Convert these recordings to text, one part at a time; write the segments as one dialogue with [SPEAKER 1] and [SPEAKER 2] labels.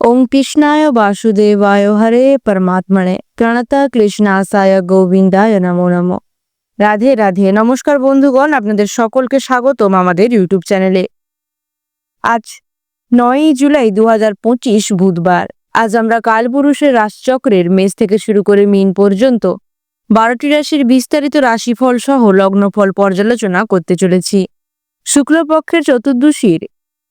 [SPEAKER 1] ওম কৃষ্ণায় বাসুদেবায় হরে পরমাত্মনে প্রণত কৃষ্ণাসায় গোবিন্দায় নমো নমঃ। রাধে রাধে। নমস্কার বন্ধুগণ, আপনাদের সকলকে স্বাগতম আমাদের ইউটিউব চ্যানেলে। আজ 9ই জুলাই 2025 বুধবার। আজ আমরা কালপুরুষের রাশিচক্রের মেষ থেকে শুরু করে মীন পর্যন্ত 12টি রাশির বিস্তারিত রাশিফল সহ লগ্নফল পর্যালোচনা করতে চলেছি। শুক্লপক্ষের চতুর্দশীর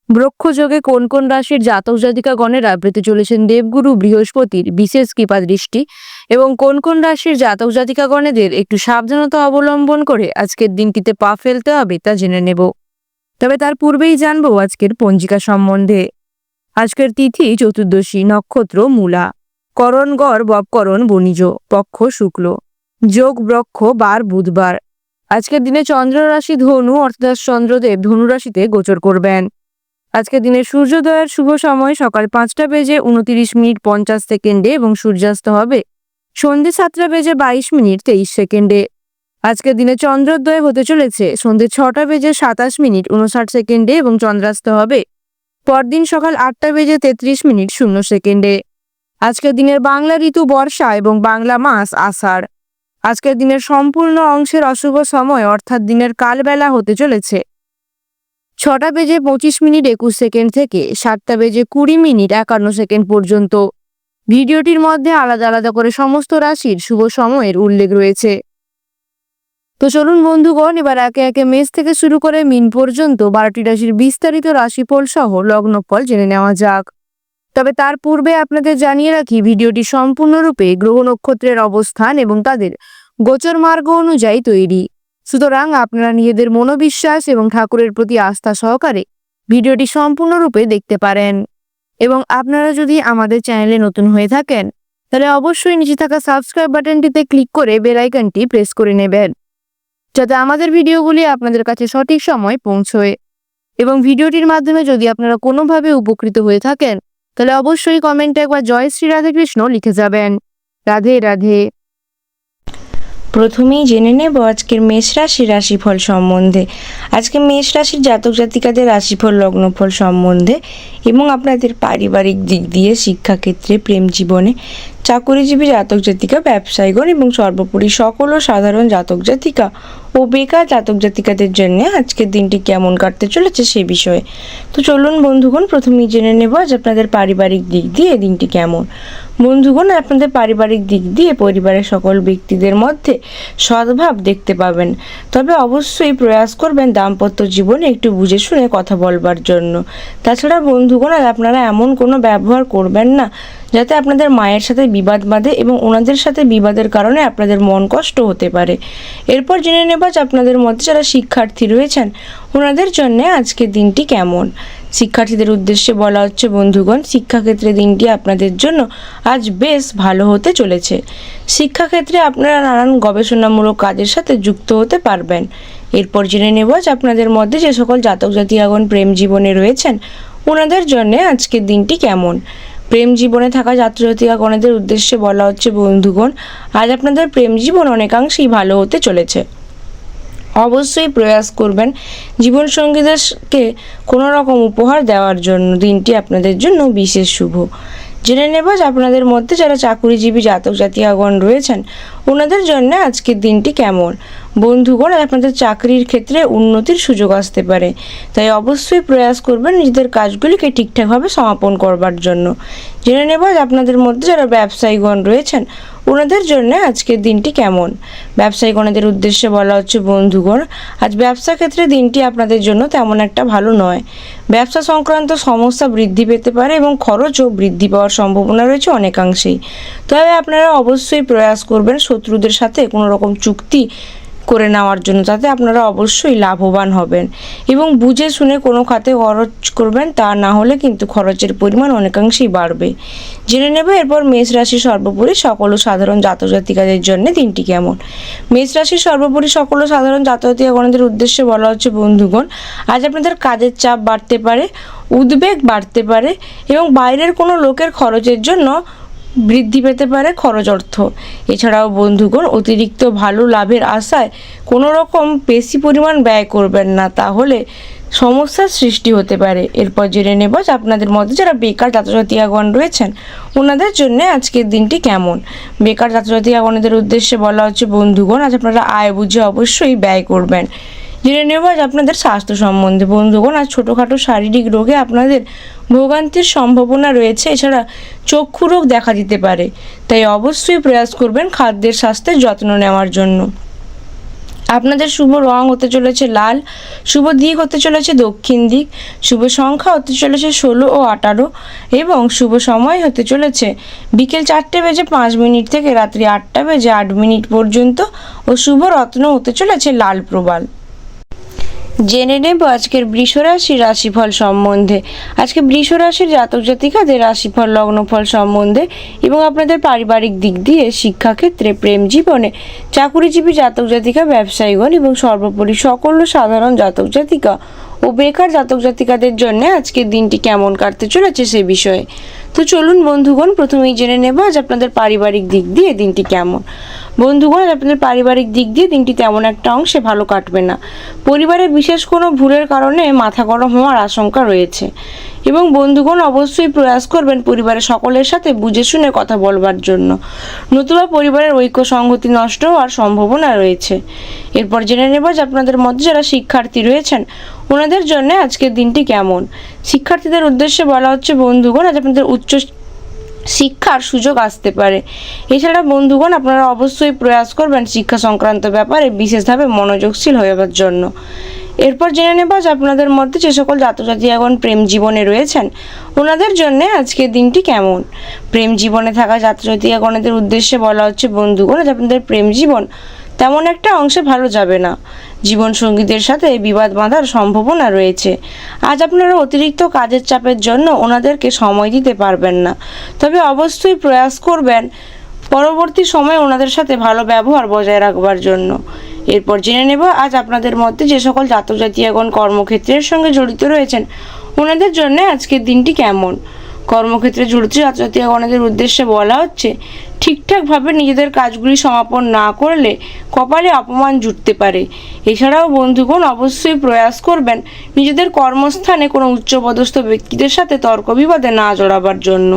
[SPEAKER 1] ব্রহ্মযোগে কোন কোন রাশির জাতক জাতিকাগণেরা পেতে চলেছেন দেবগুরু বৃহস্পতির বিশেষ কৃপা দৃষ্টি এবং কোন কোন রাশির জাতক জাতিকাগণেদের একটু সাবধানতা অবলম্বন করে আজকের দিনটিতে পা ফেলতে হবে তা জেনে নেব। তবে তার পূর্বেই জানবো আজকের পঞ্জিকা সম্বন্ধে। আজকের তিথি চতুর্দশী, নক্ষত্র মূলা, করণ গড় ববকরণ বণিজ, পক্ষ শুক্ল, যোগ ব্রহ্ম, বার বুধবার। আজকের দিনে চন্দ্র রাশি ধনু, অর্থাৎ চন্দ্রদেব ধনু রাশিতে গোচর করবেন। আজকের দিনে সূর্যোদয়ের শুভ সময় সকাল 5:29:50 এবং সূর্যাস্ত হবে সন্ধ্যে 7:22:23। আজকের দিনে চন্দ্রোদয় হতে চলেছে সন্ধ্যে 6:27:59 এবং চন্দ্রাস্ত হবে পরদিন সকাল 8:33:00। আজকের দিনের বাংলা ঋতু বর্ষা এবং বাংলা মাস আষাঢ়। আজকের দিনের সম্পূর্ণ অংশের অশুভ সময় অর্থাৎ দিনের কালবেলা হতে চলেছে 6:25:21 থেকে 7:20:51 পর্যন্ত। ভিডিওটির মধ্যে আলাদা আলাদা করে সমস্ত রাশির শুভ সময়ের উল্লেখ রয়েছে। তো চলুন বন্ধুগণ, এবার একে একে মেষ থেকে শুরু করে মীন পর্যন্ত 12টি রাশির বিস্তারিত রাশিফল সহ লগ্নফল জেনে নেওয়া যাক। তবে তার পূর্বে আপনাদের জানিয়ে রাখি, ভিডিওটি সম্পূর্ণরূপে গ্রহ নক্ষত্রের অবস্থান এবং তাদের গোচর মার্গ অনুযায়ী তৈরি। সুতরাং আপনারা নিজেদের মনোবিশ্বাস এবং ঠাকুরের প্রতি আস্থা সহকারে ভিডিওটি সম্পূর্ণরূপে দেখতে পারেন। এবং আপনারা যদি আমাদের চ্যানেলে নতুন হয়ে থাকেন তাহলে অবশ্যই নিচে থাকা সাবস্ক্রাইব বাটনটিতে ক্লিক করে বেল আইকনটি প্রেস করে নেবেন, যাতে আমাদের ভিডিওগুলি আপনাদের কাছে সঠিক সময় পৌঁছয়। এবং ভিডিওটির মাধ্যমে যদি আপনারা কোনোভাবে উপকৃত হয়ে থাকেন তাহলে অবশ্যই কমেন্টে একবার জয় শ্রী রাধে কৃষ্ণ লিখে যাবেন। রাধে রাধে।
[SPEAKER 2] প্রথমেই জেনে নেব আজকের মেষ রাশির রাশিফল সম্বন্ধে। আজকে মেষ রাশির জাতক জাতিকাদের রাশিফল লগ্নফল সম্বন্ধে এবং আপনাদের পারিবারিক দিক দিয়ে, শিক্ষাক্ষেত্রে, প্রেম জীবনে, চাকুরিজীবী জাতক জাতিকা, ব্যবসায়ীগণ এবং সর্বোপরি সকল ও সাধারণ জাতক জাতিকা ও বেকার জাতক জাতিকাদের জন্য আজকের দিনটি কেমন কাটতে চলেছে সে বিষয়ে। তো চলুন বন্ধুগণ, প্রথমেই জেনে নেব আজ আপনাদের পারিবারিক দিক দিয়ে দিনটি কেমন। বন্ধুগণ, আপনাদের পারিবারিক দিক দিয়ে পরিবারের সকল ব্যক্তিদের মধ্যে সদ্ভাব দেখতে পাবেন। তবে অবশ্যই প্রয়াস করবেন দাম্পত্য জীবনে একটু বুঝে শুনে কথা বলবার জন্য। তাছাড়া বন্ধুগণ, আপনারা এমন কোনো ব্যবহার করবেন না যাতে আপনাদের মায়ের সাথে বিবাদ বাঁধে এবং ওনাদের সাথে বিবাদের কারণে আপনাদের মন কষ্ট হতে পারে। এরপর জেনে নেব যে আপনাদের মধ্যে যারা শিক্ষার্থী রয়েছেন ওনাদের জন্য আজকের দিনটি কেমন। শিক্ষার্থীদের উদ্দেশ্যে বলা হচ্ছে বন্ধুগণ, শিক্ষাক্ষেত্রে দিনটি আপনাদের জন্য আজ বেশ ভালো হতে চলেছে। শিক্ষাক্ষেত্রে আপনারা নানান গবেষণামূলক কাজের সাথে যুক্ত হতে পারবেন। এরপর জেনে নেব যে আপনাদের মধ্যে যে সকল জাতক জাতিকাগণ প্রেম জীবনে রয়েছেন ওনাদের জন্য আজকের দিনটি কেমন। প্রেম জীবনে থাকা জাতক জাতিকাগণের উদ্দেশ্যে বলা হচ্ছে বন্ধুগণ, আজ আপনাদের প্রেম জীবন অনেকাংশেই ভালো হতে চলেছে। অবশ্যই প্রয়াস করবেন জীবনসঙ্গীদেরকে কোনো রকম উপহার দেওয়ার জন্য। দিনটি আপনাদের জন্য বিশেষ শুভ। জেনে নেব যে আপনাদের মধ্যে যারা চাকুরিজীবী জাতক জাতিকাগণ রয়েছেন ওনাদের জন্য আজকের দিনটি কেমন। বন্ধুগণ, আপনাদের চাকরির ক্ষেত্রে উন্নতির সুযোগ আসতে পারে, তাই অবশ্যই প্রয়াস করবেন নিজেদের কাজগুলিকে ঠিকঠাকভাবে সমাপন করবার জন্য। জেনে নেব যে আপনাদের মধ্যে যারা ব্যবসায়ীগণ রয়েছেন ওনাদের জন্য আজকের দিনটি কেমন। ব্যবসায়ীগণদের উদ্দেশ্যে বলা হচ্ছে বন্ধুগণ, আজ ব্যবসা ক্ষেত্রে দিনটি আপনাদের জন্য তেমন একটা ভালো নয়। ব্যবসা সংক্রান্ত সমস্যা বৃদ্ধি পেতে পারে এবং খরচও বৃদ্ধি পাওয়ার সম্ভাবনা রয়েছে অনেকাংশেই। তবে আপনারা অবশ্যই প্রয়াস করবেন শত্রুদের সাথে কোনো রকম চুক্তি করে নেওয়ার জন্য, যাতে আপনারা অবশ্যই লাভবান হবেন এবং বুঝে শুনে কোনো খাতে খরচ করবেন, তা না হলে কিন্তু খরচের পরিমাণ অনেকাংশেই বাড়বে। জেনে নেব এরপর মেষ রাশির সর্বোপরি সকল সাধারণ জাতক জাতিকাদের জন্য দিনটি কেমন। মেষ রাশির সর্বোপরি সকল সাধারণ জাতক জাতিকাগণদের উদ্দেশ্যে বলা হচ্ছে বন্ধুগণ, আজ আপনাদের কাজের চাপ বাড়তে পারে, উদ্বেগ বাড়তে পারে এবং বাইরের কোনো লোকের খরচের জন্য বৃদ্ধি পেতে পারে খরচ অর্থ। এছাড়াও বন্ধুগণ, অতিরিক্ত ভালো লাভের আশায় কোনো রকম বেশি পরিমাণ ব্যয় করবেন না, তাহলে সমস্যার সৃষ্টি হতে পারে। এরপর জেনে নেব যে আপনাদের মধ্যে যারা বেকার ছাত্রছাত্রীগণ রয়েছেন ওনাদের জন্য আজকের দিনটি কেমন। বেকার ছাত্রছাত্রীগণদের উদ্দেশ্যে বলা হচ্ছে, বন্ধুগণ আজ আপনারা আয় বুঝে অবশ্যই ব্যয় করবেন। জেনে নেব আজ আপনাদের স্বাস্থ্য সম্বন্ধে। বন্ধুগণ আজ ছোটোখাটো শারীরিক রোগে আপনাদের ভোগান্তির সম্ভাবনা রয়েছে। এছাড়া চক্ষু রোগ দেখা দিতে পারে, তাই অবশ্যই প্রয়াস করবেন খাদ্যের স্বাস্থ্যের যত্ন নেওয়ার জন্য। আপনাদের শুভ রং হতে চলেছে লাল, শুভ দিক হতে চলেছে দক্ষিণ দিক, শুভ সংখ্যা হতে চলেছে 16 ও 18 এবং শুভ সময় হতে চলেছে বিকেল 4:05 থেকে রাত্রি 8:08 পর্যন্ত ও শুভ রত্ন হতে চলেছে লাল প্রবাল। জেনে নেব আজকের বৃষ রাশির রাশিফল সম্বন্ধে। আজকে বৃষ রাশির জাতক জাতিকাদের রাশিফল লগ্নফল সম্বন্ধে এবং আপনাদের পারিবারিক দিক দিয়ে, শিক্ষাক্ষেত্রে, প্রেম জীবনে, চাকুরিজীবী জাতক জাতিকা, ব্যবসায়ীগণ এবং সর্বোপরি সকল সাধারণ জাতক জাতিকা ও বেকার জাতক জাতিকাদের জন্য আজকের দিনটি কেমন কাটতে চলেছে সে বিষয়ে। তো চলুন বন্ধুগণ, প্রথমেই জেনে নেব আজ আপনাদের পারিবারিক দিক দিয়ে দিনটি কেমন। বন্ধুগণ আজ আপনাদের পারিবারিক দিক দিয়ে দিনটি তেমন একটা অংশে ভালো কাটবে না। পরিবারের বিশেষ কোনো ভুলের কারণে মাথা গরম হওয়ার আশঙ্কা রয়েছে এবং বন্ধুগণ অবশ্যই প্রয়াস করবেন পরিবারের সকলের সাথে বুঝে শুনে কথা বলবার জন্য, নতুবা পরিবারের ঐক্য সংহতি নষ্ট হওয়ার সম্ভাবনা রয়েছে। এরপর জেনে নেব যে আপনাদের মধ্যে যারা শিক্ষার্থী রয়েছেন ওনাদের জন্য আজকের দিনটি কেমন। শিক্ষার্থীদের উদ্দেশ্যে বলা হচ্ছে, বন্ধুগণ আজ আপনাদের উচ্চ শিক্ষার সুযোগ আসতে পারে। এছাড়া বন্ধুগণ আপনারা অবশ্যই প্রয়াস করবেন শিক্ষা সংক্রান্ত ব্যাপারে বিশেষভাবে মনোযোগশীল হওয়ার জন্য। এরপর জেনে নেব যে আপনাদের মধ্যে যে সকল জাতজাতিগণ প্রেম জীবনে রয়েছেন ওনাদের জন্য আজকের দিনটি কেমন। প্রেম জীবনে থাকা জাতজাতিগণদের উদ্দেশ্যে বলা হচ্ছে, বন্ধুগণ আজ আপনাদের প্রেম জীবন তেমন একটা অংশে ভালো যাবে না। জীবন সঙ্গীদের সাথে বিবাদ বাঁধার সম্ভাবনা রয়েছে। আজ আপনারা অতিরিক্ত কাজের চাপের জন্য ওনাদেরকে সময় দিতে পারবেন না, তবে অবশ্যই প্রয়াস করবেন পরবর্তী সময়ে ওনাদের সাথে ভালো ব্যবহার বজায় রাখবার জন্য। এরপর জেনে নেব আজ আপনাদের মধ্যে যে সকল জাতক জাতিগণ কর্মক্ষেত্রের সঙ্গে জড়িত রয়েছেন ওনাদের জন্য আজকের দিনটি কেমন। কর্মক্ষেত্রে জড়িত জাতজাতিগণদের উদ্দেশ্যে বলা হচ্ছে, ঠিকঠাকভাবে নিজেদের কাজগুলি সমাপন না করলে কপালে অপমান জুটতে পারে। এছাড়াও বন্ধুগণ অবশ্যই প্রয়াস করবেন নিজেদের কর্মস্থানে কোনো উচ্চপদস্থ ব্যক্তিদের সাথে তর্ক বিবাদে না জড়াবার জন্য।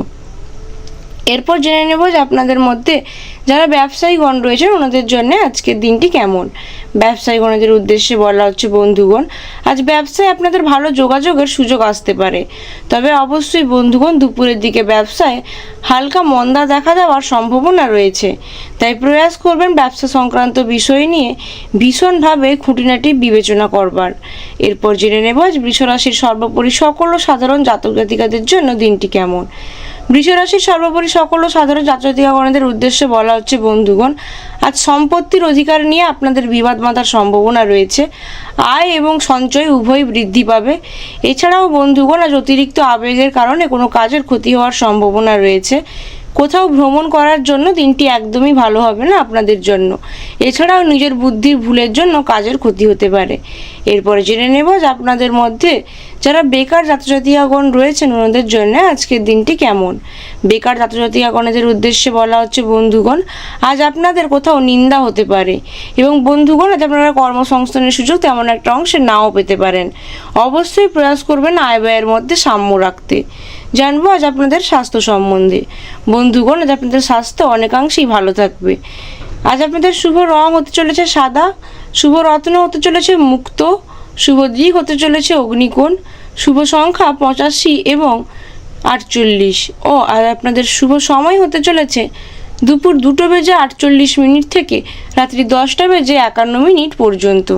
[SPEAKER 2] এরপর জেনে নেব যে আপনাদের মধ্যে যারা ব্যবসায়ীগণ রয়েছেন ওনাদের জন্য আজকের দিনটি কেমন। ব্যবসায়ীগণদের উদ্দেশ্যে বলা হচ্ছে, বন্ধুগণ আজ ব্যবসায় আপনাদের ভালো যোগাযোগের সুযোগ আসতে পারে, তবে অবশ্যই বন্ধুগণ দুপুরের দিকে ব্যবসায় হালকা মন্দা দেখা দেওয়ার সম্ভাবনা রয়েছে, তাই প্রয়াস করবেন ব্যবসা সংক্রান্ত বিষয় নিয়ে ভীষণভাবে খুঁটিনাটি বিবেচনা করবার। এরপর জেনে নেব আজ বৃষ রাশির সর্বোপরি সকল সাধারণ জাতক জাতিকাদের জন্য দিনটি কেমন। বৃষ রাশির সর্বোপরি সকল সাধারণ জাতজাতিগণদের উদ্দেশ্যে বলা হচ্ছে, বন্ধুগণ আজ সম্পত্তির অধিকার নিয়ে আপনাদের বিবাদ বাঁধার সম্ভাবনা রয়েছে। আয় এবং সঞ্চয় উভয়ই বৃদ্ধি পাবে। এছাড়াও বন্ধুগণ আজ অতিরিক্ত আবেগের কারণে কোনো কাজের ক্ষতি হওয়ার সম্ভাবনা রয়েছে। কোথাও ভ্রমণ করার জন্য দিনটি একদমই ভালো হবে না আপনাদের জন্য। এছাড়াও নিজের বুদ্ধির ভুলের জন্য কাজের ক্ষতি হতে পারে। এরপরে জেনে নেব যে আপনাদের মধ্যে যারা বেকার জাতজাতিগণ রয়েছেন ওনাদের জন্য আজকের দিনটি কেমন। বেকার জাতজাতিগণদের উদ্দেশ্যে বলা হচ্ছে, বন্ধুগণ আজ আপনাদের কোথাও নিন্দা হতে পারে এবং বন্ধুগণ আজ আপনারা কর্মসংস্থানের সুযোগ তেমন একটা অংশে নাও পেতে পারেন। অবশ্যই প্রয়াস করবেন আয় ব্যয়ের মধ্যে সাম্য রাখতে। জানবো আজ আপনাদের স্বাস্থ্য সম্বন্ধে। বন্ধুগণ আজ আপনাদের স্বাস্থ্য অনেকাংশেই ভালো থাকবে। আজ আপনাদের শুভ রং হতে চলেছে সাদা, শুভ রত্ন হতে চলেছে মুক্ত, শুভ দিক হতে চলেছে অগ্নিকোণ, শুভ সংখ্যা 85 এবং 48 ও আর আপনাদের শুভ সময় হতে চলেছে দুপুর 2:48 থেকে রাত্রি 10:51 পর্যন্ত।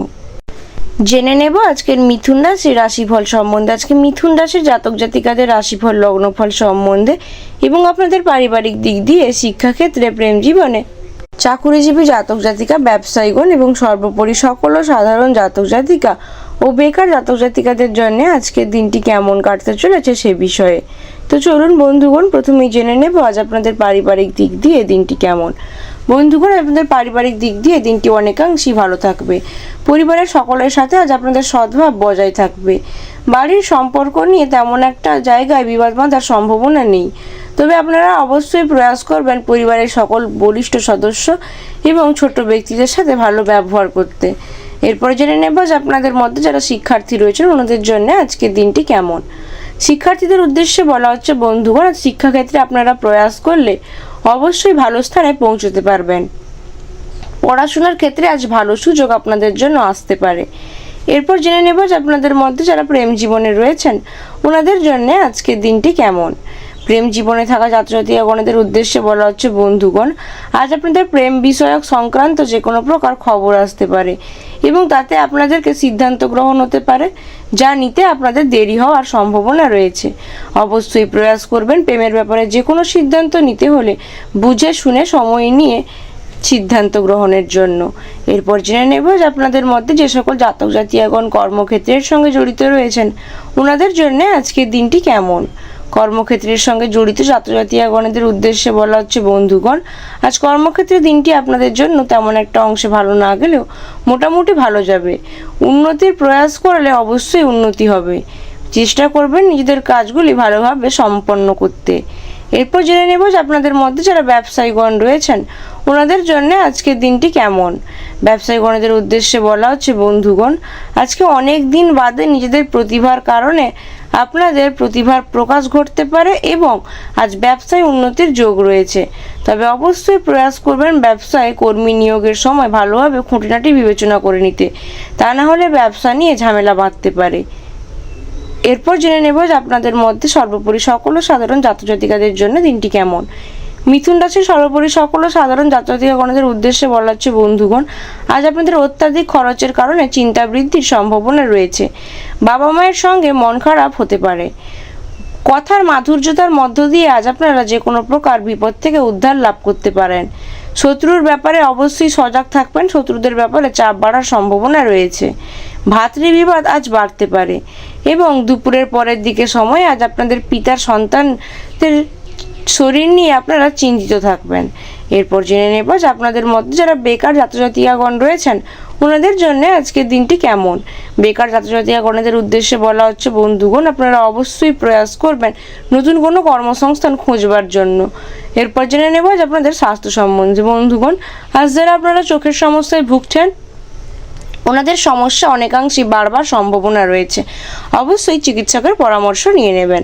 [SPEAKER 2] জেনে নেব আজকের মিথুন রাশির রাশিফল সম্বন্ধে। আজকে মিথুন রাশির জাতক জাতিকাদের রাশিফল লগ্নফল সম্বন্ধে এবং আপনাদের পারিবারিক দিক দিয়ে, শিক্ষাক্ষেত্রে, প্রেম জীবনে, চাকুরিজীবী জাতক জাতিকা, ব্যবসায়ীগণ এবং সর্বোপরি সকল সাধারণ জাতক জাতিকা ও বেকার জাতক জাতিকাদের জন্য আজকের দিনটি কেমন কাটতে চলেছে সে বিষয়ে। তো চলুন বন্ধুগণ, প্রথমেই জেনে নেব আজ আপনাদের পারিবারিক দিক দিয়ে দিনটি কেমন। বন্ধুগণ আপনাদের পারিবারিক দিক দিয়ে দিনটি অনেকাংশেই ভালো থাকবে। পরিবারের সকলের সাথে আজ আপনাদের সদ্ভাব বজায় থাকবে। বাড়ির সম্পর্ক নিয়ে তেমন একটা জায়গায় বিবাদ বাঁধার সম্ভাবনা নেই, তবে আপনারা অবশ্যই প্রয়াস করবেন পরিবারের সকল বলিষ্ঠ সদস্য এবং ছোট ব্যক্তিদের সাথে ভালো ব্যবহার করতে। এরপর জেনে নেব যে আপনাদের মধ্যে যারা শিক্ষার্থী রয়েছেন ওনাদের জন্য আজকের দিনটি কেমন। শিক্ষার্থীদের উদ্দেশ্যে বলা হচ্ছে বন্ধুগণ, আজ শিক্ষাক্ষেত্রে আপনারা প্রয়াস করলে অবশ্যই ভালো স্থানে পৌঁছতে পারবেন। পড়াশোনার ক্ষেত্রে আজ ভালো সুযোগ আপনাদের জন্য আসতে পারে। এরপর জেনে নেব যে আপনাদের মধ্যে যারা প্রেম জীবনে রয়েছেন ওনাদের জন্য আজকের দিনটি কেমন। প্রেম জীবনে থাকা ছাত্রছাত্রীগণদের উদ্দেশ্যে বলা হচ্ছে বন্ধুগণ, আজ আপনাদের প্রেম বিষয়ক সংক্রান্ত যে কোনো প্রকার খবর আসতে পারে এবং তাতে আপনাদেরকে সিদ্ধান্ত গ্রহণ হতে পারে, যা নিতে আপনাদের দেরি হওয়ার সম্ভাবনা রয়েছে। অবশ্যই প্রয়াস করবেন প্রেমের ব্যাপারে যে কোনো সিদ্ধান্ত নিতে হলে বুঝে শুনে সময় নিয়ে সিদ্ধান্ত গ্রহণের জন্য। এরপর জেনে নেব যে আপনাদের মধ্যে যে সকল জাতক জাতিকাগণ কর্মক্ষেত্রের সঙ্গে জড়িত রয়েছেন ওনাদের জন্য আজকের দিনটি কেমন। কর্মক্ষেত্রের সঙ্গে জড়িত ছাত্রছাত্রীগণদের উদ্দেশ্যে বলা হচ্ছে বন্ধুগণ, আজ কর্মক্ষেত্রের দিনটি আপনাদের জন্য তেমন একটা অংশে ভালো না গেলেও মোটামুটি ভালো যাবে। উন্নতির প্রয়াস করলে অবশ্যই উন্নতি হবে। চেষ্টা করবেন নিজেদের কাজগুলি ভালোভাবে সম্পন্ন করতে। এরপর জেনে নেব যে আপনাদের মধ্যে যারা ব্যবসায়ীগণ রয়েছেন ওনাদের জন্য আজকের দিনটি কেমন। ব্যবসায়ীগণদের উদ্দেশ্যে বলা হচ্ছে বন্ধুগণ, আজকে অনেক দিন বাদে নিজেদের প্রতিভার কারণে আপনাদের প্রতিভার প্রকাশ ঘটতে পারে এবং আজ ব্যবসায় উন্নতির যোগ রয়েছে। তবে অবশ্যই প্রয়াস করবেন ব্যবসায় কর্মী নিয়োগের সময় ভালোভাবে খুঁটিনাটি বিবেচনা করে নিতে, তা না হলে ব্যবসা নিয়ে ঝামেলা বাঁধতে পারে। এরপর জেনে নেব যে আপনাদের মধ্যে সর্বোপরি সকল সাধারণ জাতজাতিকাদের জন্য দিনটি কেমন। মিথুন রাশির সর্বোপরি সকল সাধারণ জাতজাতিকাগণদের উদ্দেশ্যে বলা হচ্ছে বন্ধুগণ, আজ আপনাদের অত্যাধিক খরচের কারণে চিন্তা বৃদ্ধির সম্ভাবনা রয়েছে। বাবা মায়ের সঙ্গে মন খারাপ হতে পারে। কথার মাধুর্যতার মধ্য দিয়ে আজ আপনারা যে কোনো প্রকার বিপদ থেকে উদ্ধার লাভ করতে পারেন। শত্রুর ব্যাপারে অবশ্যই সজাগ থাকবেন, শত্রুদের ব্যাপারে চাপ বাড়ার সম্ভাবনা রয়েছে। ভাতৃবিবাদ আজ বাড়তে পারে এবং দুপুরের পরের দিকে সময় আজ আপনাদের পিতার সন্তানদের শরীর নিয়ে আপনারা চিন্তিত থাকবেন। এরপর জেনে নেব যে আপনাদের মধ্যে যারা বেকার ছাত্রছাত্রীগণ রয়েছেন ওনাদের জন্য আজকের দিনটি কেমন। বেকার ছাত্রছাত্রীগণদের উদ্দেশ্যে বলা হচ্ছে বন্ধুগণ, আপনারা অবশ্যই প্রয়াস করবেন নতুন কোনো কর্মসংস্থান খোঁজবার জন্য। এরপর জেনে নেব যে আপনাদের স্বাস্থ্য সম্বন্ধে বন্ধুগণ, আজ যারা আপনারা চোখের সমস্যায় ভুগছেন ওনাদের সমস্যা অনেকাংশই বাড়বার সম্ভাবনা রয়েছে। অবশ্যই চিকিৎসকের পরামর্শ নিয়ে নেবেন।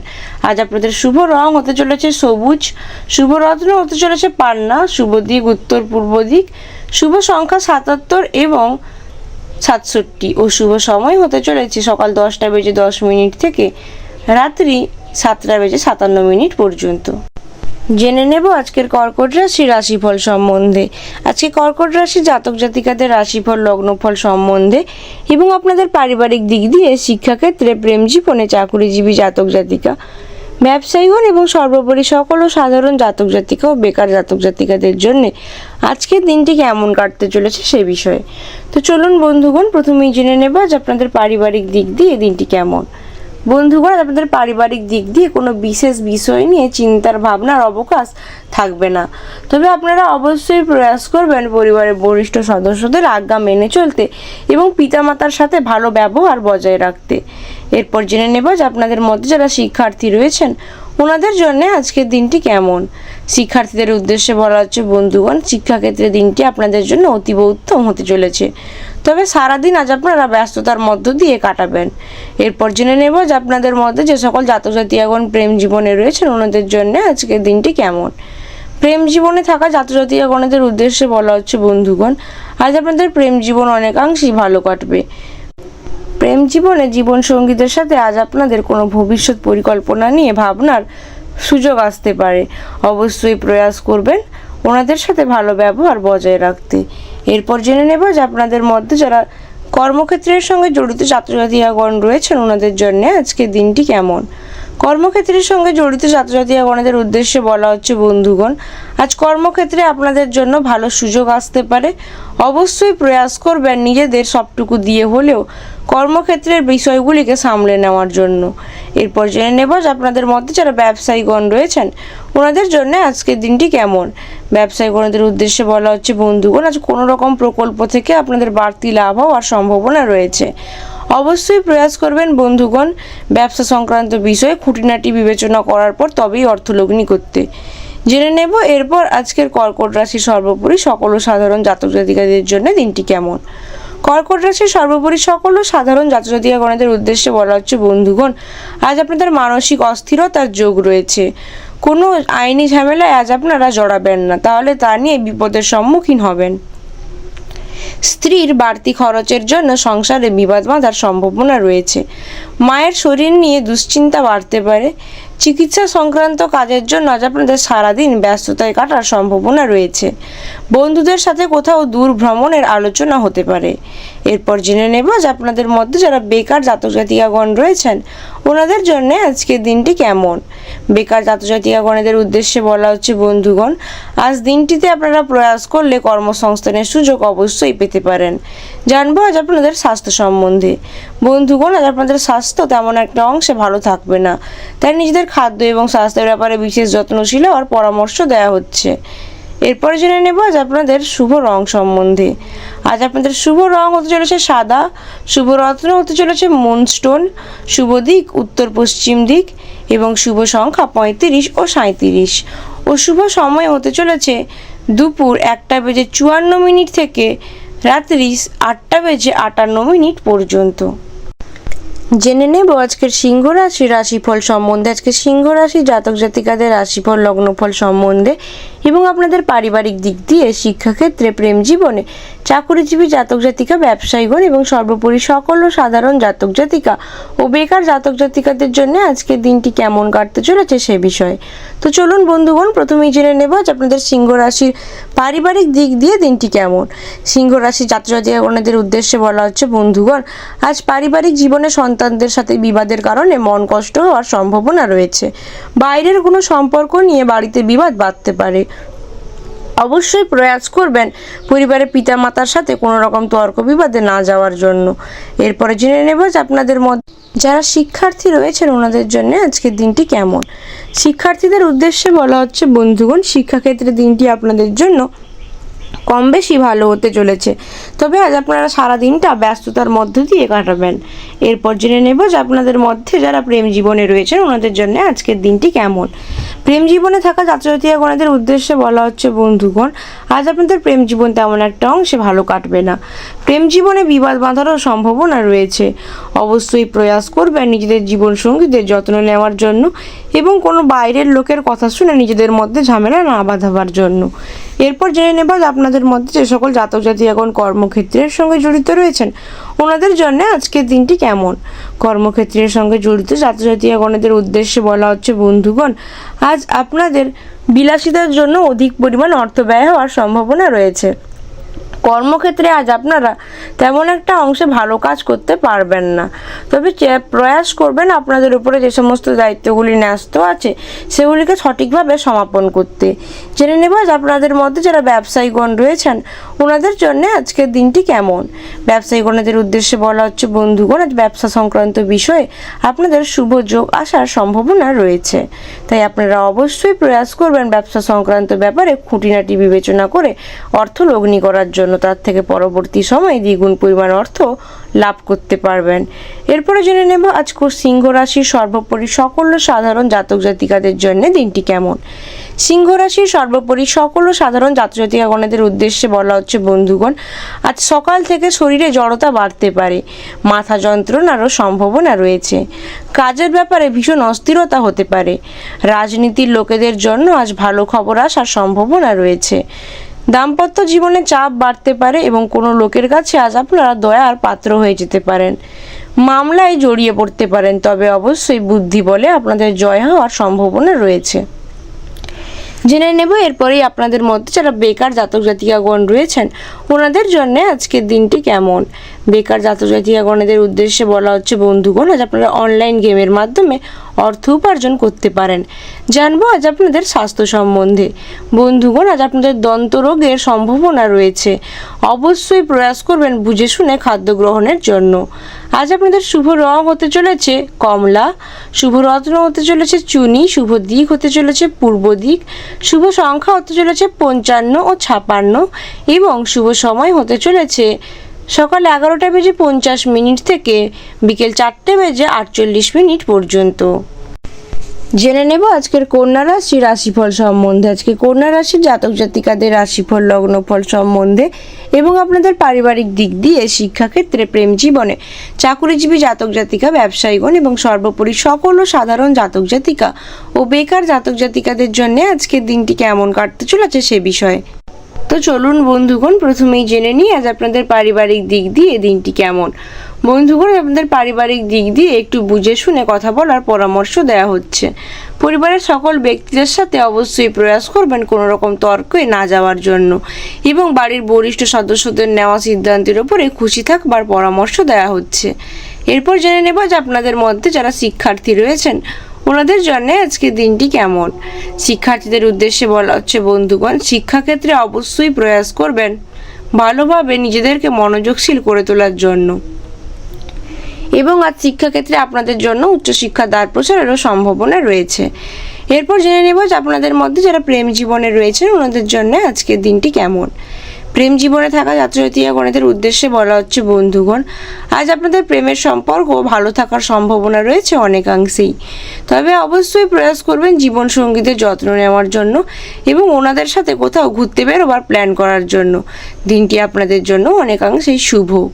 [SPEAKER 2] আজ আপনাদের শুভ রং হতে চলেছে সবুজ, শুভ রত্ন হতে চলেছে পান্না, শুভ দিক উত্তর পূর্ব দিক, শুভ সংখ্যা 77 এবং 67 ও শুভ সময় হতে চলেছে সকাল 10:10 থেকে রাত্রি 7:57 পর্যন্ত। জেনে নেব আজকের কর্কট রাশির রাশিফল সম্বন্ধে। আজকে কর্কট রাশি জাতক জাতিকাদের রাশিফল লগ্নফল সম্বন্ধে এবং আপনাদের পারিবারিক দিক দিয়ে শিক্ষাক্ষেত্রে, প্রেম জীবনে, চাকুরিজীবী জাতক জাতিকা, ব্যবসায়ীগণ এবং সর্বোপরি সকল সাধারণ জাতক জাতিকা ও বেকার জাতক জাতিকাদের জন্য আজকের দিনটি কেমন কাটতে চলেছে সে বিষয়ে। তো চলুন বন্ধুগণ, প্রথমেই জেনে নেব যে আপনাদের পারিবারিক দিক দিয়ে দিনটি কেমন। বন্ধুগণ, আপনাদের পারিবারিক দিক দিয়ে কোনো বিশেষ বিষয় নিয়ে চিন্তার ভাবনার অবকাশ থাকবে না। তবে আপনারা অবশ্যই প্রয়াস করবেন পরিবারের বরিষ্ঠ সদস্যদের আজ্ঞা মেনে চলতে এবং পিতামাতার সাথে ভালো ব্যবহার বজায় রাখতে। এরপর জেনে নেব যে আপনাদের মধ্যে যারা শিক্ষার্থী রয়েছেন ওনাদের জন্য আজকের দিনটি কেমন। শিক্ষার্থীদের উদ্দেশ্যে বলা হচ্ছে বন্ধুগণ, শিক্ষাক্ষেত্রে দিনটি আপনাদের জন্য অতীব উত্তম হতে চলেছে। তবে সারাদিন আজ আপনারা ব্যস্ততার মধ্য দিয়ে কাটাবেন। এরপর জেনে নেব যে আপনাদের মধ্যে যে সকল জাতক জাতিকাগণ প্রেম জীবনে রয়েছেন ওনাদের জন্য আজকের দিনটি কেমন। প্রেম জীবনে থাকা জাতক জাতিকাগণদের উদ্দেশ্যে বলা হচ্ছে বন্ধুগণ, আজ আপনাদের প্রেম জীবন অনেকাংশেই ভালো কাটবে। প্রেম জীবনে জীবন সঙ্গীদের সাথে আজ আপনাদের কোনো ভবিষ্যৎ পরিকল্পনা নিয়ে ভাবনার সুযোগ আসতে পারে। অবশ্যই প্রয়াস করবেন ওনাদের সাথে ভালো ব্যবহার বজায় রাখতে। এরপর জেনে নেব যে আপনাদের মধ্যে যারা কর্মক্ষেত্রের সঙ্গে জড়িত ছাত্রছাত্রীগণ রয়েছেন ওনাদের জন্য আজকের দিনটি কেমন। কর্মক্ষেত্রের সঙ্গে জড়িত ছাত্রছাত্রীগণদের উদ্দেশ্যে বলা হচ্ছে বন্ধুগণ, আজ কর্মক্ষেত্রে আপনাদের জন্য ভালো সুযোগ আসতে পারে। অবশ্যই প্রয়াস করবেন নিজেদের সবটুকু দিয়ে হলেও কর্মক্ষেত্রের বিষয়গুলিকে সামলে নেওয়ার জন্য। এরপর জেনে নেব যে আপনাদের মধ্যে যারা ব্যবসায়ীগণ রয়েছেন ওনাদের জন্য আজকের দিনটি কেমন। ব্যবসায়ীগণদের উদ্দেশ্যে বলা হচ্ছে বন্ধুগণ, আজ কোনো রকম প্রকল্প থেকে আপনাদের বাড়তি লাভ হওয়ার সম্ভাবনা রয়েছে। অবশ্যই প্রয়াস করবেন বন্ধুগণ ব্যবসা সংক্রান্ত বিষয়ে খুঁটিনাটি বিবেচনা করার পর তবেই অর্থলগ্নি করতে। জেনে নেব এরপর আজকের কর্কট রাশির সর্বোপরি সকল সাধারণ জাতক জাতিকাদের জন্য দিনটি কেমন। কর্কট রাশির সর্বোপরি সকল সাধারণ জাতজাতিকাগণের উদ্দেশ্যে বলা হচ্ছে বন্ধুগণ, আজ আপনাদের মানসিক অস্থিরতার যোগ রয়েছে। কোনো আইনি ঝামেলায় আজ আপনারা জড়াবেন না, তাহলে তা নিয়ে বিপদের সম্মুখীন হবেন। স্ত্রীর বাড়তি খরচের জন্য সংসারে বিবাদ বাঁধার সম্ভাবনা রয়েছে। মায়ের শরীর নিয়ে দুশ্চিন্তা বাড়তে পারে। চিকিৎসা সংক্রান্ত কাজের জন্য আজ আপনাদের সারাদিন ব্যস্ততায় কাটার সম্ভাবনা রয়েছে। বন্ধুদের সাথে কোথাও দূর ভ্রমণের আলোচনা হতে পারে। এরপর জেনে নেব যে আপনাদের মধ্যে যারা বেকার জাতক জাতিকাগণ রয়েছেন ওনাদের জন্য আজকের দিনটি কেমন। বেকার জাতক জাতিকাগণের উদ্দেশ্যে বলা হচ্ছে বন্ধুগণ, আজ দিনটিতে আপনারা প্রয়াস করলে কর্মসংস্থানের সুযোগ অবশ্যই পেতে পারেন। জানবো আজ আপনাদের স্বাস্থ্য সম্বন্ধে। বন্ধুগণ, আজ আপনাদের স্বাস্থ্য তেমন একটা অংশে ভালো থাকবে না, তাই নিজেদের খাদ্য এবং স্বাস্থ্যের ব্যাপারে বিশেষ যত্নশীল হওয়ার পরামর্শ দেওয়া হচ্ছে। এরপরে জেনে নেব আজ আপনাদের শুভ রং সম্বন্ধে। আজ আপনাদের শুভ রং হতে চলেছে সাদা, শুভ রত্ন হতে চলেছে মুনস্টোন, শুভ দিক উত্তর পশ্চিম দিক এবং শুভ সংখ্যা 35 ও 37 ও শুভ সময় হতে চলেছে দুপুর 1:54 থেকে রাত্রি 8:58 পর্যন্ত। জেনে নেব আজকের সিংহ রাশির রাশিফল সম্বন্ধে। আজকে সিংহ রাশি জাতক জাতিকাদের রাশিফল লগ্নফল সম্বন্ধে এবং আপনাদের পারিবারিক দিক দিয়ে, শিক্ষাক্ষেত্রে, প্রেম জীবনে, চাকুরিজীবী জাতক জাতিকা, ব্যবসায়ীগণ এবং সর্বোপরি সকল সাধারণ জাতক জাতিকা ও বেকার জাতক জাতিকাদের জন্য আজকের দিনটি কেমন কাটতে চলেছে সে বিষয়ে। তো চলুন বন্ধুগণ, প্রথমেই জেনে নেব যে আপনাদের সিংহ রাশির পারিবারিক দিক দিয়ে দিনটি কেমন। সিংহ রাশির জাতক জাতিকাগণের উদ্দেশ্যে বলা হচ্ছে বন্ধুগণ, আজ পারিবারিক জীবনে সন্তানদের সাথে বিবাদের কারণে মন কষ্ট হওয়ার সম্ভাবনা রয়েছে। বাইরের কোনো সম্পর্ক নিয়ে বাড়িতে বিবাদ বাঁধতে পারে। অবশ্যই প্রয়াস করবেন পরিবারের পিতামাতার সাথে কোনো রকম তর্ক বিবাদে না যাওয়ার জন্য। এরপরে জেনে নেব যে আপনাদের মধ্যে যারা শিক্ষার্থী রয়েছেন ওনাদের জন্য আজকের দিনটি কেমন। শিক্ষার্থীদের উদ্দেশ্যে বলা হচ্ছে বন্ধুগণ, শিক্ষাক্ষেত্রে দিনটি আপনাদের জন্য কম বেশি ভালো হতে চলেছে, তবে আজ আপনারা সারা দিনটা ব্যস্ততার মধ্য দিয়ে কাটাবেন। এরপর জেনে নেব যে আপনাদের মধ্যে যারা প্রেম জীবনে রয়েছেন ওনাদের জন্য আজকের দিনটি কেমন। প্রেম জীবনে থাকা জাতক জাতিকাগণের উদ্দেশ্যে বলা হচ্ছে বন্ধুগণ, আজ আপনাদের প্রেম জীবন তেমন একটা অংশে ভালো কাটবে না। প্রেম জীবনে বিবাদ বাঁধারও সম্ভাবনা রয়েছে। অবশ্যই প্রয়াস করবেন নিজেদের জীবনসঙ্গীদের যত্ন নেওয়ার জন্য এবং কোনো বাইরের লোকের কথা শুনে নিজেদের মধ্যে ঝামেলা না বাঁধাবার জন্য। এরপর জেনে নেব যে আপনাদের মধ্যে যে সকল জাতক জাতিকাগণ কর্মক্ষেত্রের সঙ্গে জড়িত রয়েছেন ওনাদের জন্য আজকের দিনটি কেমন। কর্মক্ষেত্রের সঙ্গে জড়িত জাতক জাতিকাগণের উদ্দেশ্যে বলা হচ্ছে বন্ধুগণ, আজ আপনাদের বিলাসিতার জন্য অধিক পরিমাণ অর্থ ব্যয় হওয়ার সম্ভাবনা রয়েছে। কর্মক্ষেত্রে আজ আপনারা তেমন একটা অংশে ভালো কাজ করতে পারবেন না, তবে প্রয়াস করবেন আপনাদের উপরে যে সমস্ত দায়িত্বগুলি ন্যস্ত আছে সেগুলিকে সঠিকভাবে সমাপন করতে। জেনে নেব আজ আপনাদের মধ্যে যারা ব্যবসায়ীগণ রয়েছেন ওনাদের জন্য আজকের দিনটি কেমন। ব্যবসায়ীগণদের উদ্দেশ্যে বলা হচ্ছে বন্ধুগণ, আজ ব্যবসা সংক্রান্ত বিষয়ে আপনাদের শুভ যোগ আসার সম্ভাবনা রয়েছে, তাই আপনারা অবশ্যই প্রয়াস করবেন ব্যবসা সংক্রান্ত ব্যাপারে খুঁটিনাটি বিবেচনা করে অর্থ লগ্নি করার জন্য। তার থেকে পরবর্তী সময়ে দ্বিগুণ পরিমাণ অর্থ লাভ করতে পারবেন। এরপরে জেনে নেব আজকে সিংহ রাশির সর্বোপরি সকল সাধারণ জাতক জাতিকাদের জন্য দিনটি কেমন। সিংহ রাশির সর্বোপরি সকল সাধারণ জাতক জাতিকাগণের উদ্দেশ্যে বলা হচ্ছে বন্ধুগণ, আজ সকাল থেকে শরীরে জড়তা বাড়তে পারে, মাথা যন্ত্রণারও সম্ভাবনা রয়েছে। কাজের ব্যাপারে ভীষণ অস্থিরতা হতে পারে। রাজনীতির লোকেদের জন্য আজ ভালো খবর আসার সম্ভাবনা রয়েছে। দাম্পত্য জীবনে চাপ বাড়তে পারে এবং কোনো লোকের কাছে আজ আপনারা দয়ার পাত্র হয়ে যেতে পারেন। মামলায় জড়িয়ে পড়তে পারেন, তবে অবশ্যই বুদ্ধি বলে আপনাদের জয় হওয়ার সম্ভাবনা রয়েছে। জেনে নেব এরপরেই আপনাদের মধ্যে যারা বেকার জাতক জাতিকাগণ রয়েছেন ওনাদের জন্য আজকের দিনটি কেমন। বেকার জাতক জাতিকাগণের উদ্দেশ্যে বলা হচ্ছে বন্ধুগণ, আজ আপনারা অনলাইন গেমের মাধ্যমে অর্থ উপার্জন করতে পারেন। জানবো আজ আপনাদের স্বাস্থ্য সম্বন্ধে। বন্ধুগণ, আজ আপনাদের দন্ত রোগের সম্ভাবনা রয়েছে। অবশ্যই প্রয়াস করবেন বুঝে শুনে খাদ্য গ্রহণের জন্য। আজ আপনাদের শুভ রং হতে চলেছে কমলা, শুভ রত্ন হতে চলেছে চুনি, শুভ দিক হতে চলেছে পূর্ব দিক, শুভ সংখ্যা হতে চলেছে 55 ও 56 এবং শুভ সময় হতে চলেছে সকাল 11:50 থেকে বিকেল 4:48 পর্যন্ত। জেনে নেব আজকের কন্যা রাশির রাশিফল সম্বন্ধে। আজকে কন্যা রাশির জাতক জাতিকাদের রাশিফল লগ্নফল সম্বন্ধে এবং আপনাদের পারিবারিক দিক দিয়ে, শিক্ষাক্ষেত্রে, প্রেম জীবনে, চাকুরিজীবী জাতক জাতিকা, ব্যবসায়ীগণ এবং সর্বোপরি সকল ও সাধারণ জাতক জাতিকা ও বেকার জাতক জাতিকাদের জন্য আজকের দিনটি কেমন কাটতে চলেছে সে বিষয়ে। তো চলুন বন্ধুগণ, প্রথমেই জেনে নিই আজ আপনাদের পারিবারিক দিক দিয়ে দিনটি কেমন। বন্ধুগণ, আপনাদের পারিবারিক দিক দিয়ে একটু বুঝে শুনে কথা বলার পরামর্শ দেওয়া হচ্ছে। পরিবারের সকল ব্যক্তিদের সাথে অবশ্যই প্রয়াস করবেন কোনো রকম তর্কে না যাওয়ার জন্য এবং বাড়ির বরিষ্ঠ সদস্যদের নেওয়া সিদ্ধান্তের উপরে খুশি থাকবার পরামর্শ দেওয়া হচ্ছে। এরপর জেনে নেব যে আপনাদের মধ্যে যারা শিক্ষার্থী রয়েছেন ওনাদের জন্য আজকে দিনটি কেমন। শিক্ষার্থীদের উদ্দেশ্যে বলা হচ্ছে বন্ধুগণ, শিক্ষাক্ষেত্রে অবশ্যই প্রয়াস করবেন ভালোভাবে নিজেদেরকে মনোযোগশীল করে তোলার জন্য এবং আজ শিক্ষাক্ষেত্রে আপনাদের জন্য উচ্চশিক্ষার দ্বার প্রসারেরও সম্ভাবনা রয়েছে। এরপর জেনে নেব যে আপনাদের মধ্যে যারা প্রেম জীবনে রয়েছেন ওনাদের জন্য আজকের দিনটি কেমন। প্রেম জীবনে থাকা জাতক-জাতিকাগণের উদ্দেশ্যে বলা হচ্ছে বন্ধুগণ, আজ আপনাদের প্রেমের সম্পর্ক ভালো থাকার সম্ভাবনা রয়েছে অনেকাংশেই। তবে অবশ্যই প্রয়াস করবেন জীবনসঙ্গীদের যত্ন নেওয়ার জন্য এবং ওনাদের সাথে কোথাও ঘুরতে বেরোবার প্ল্যান করার জন্য। দিনটি আপনাদের জন্য অনেকাংশেই শুভ।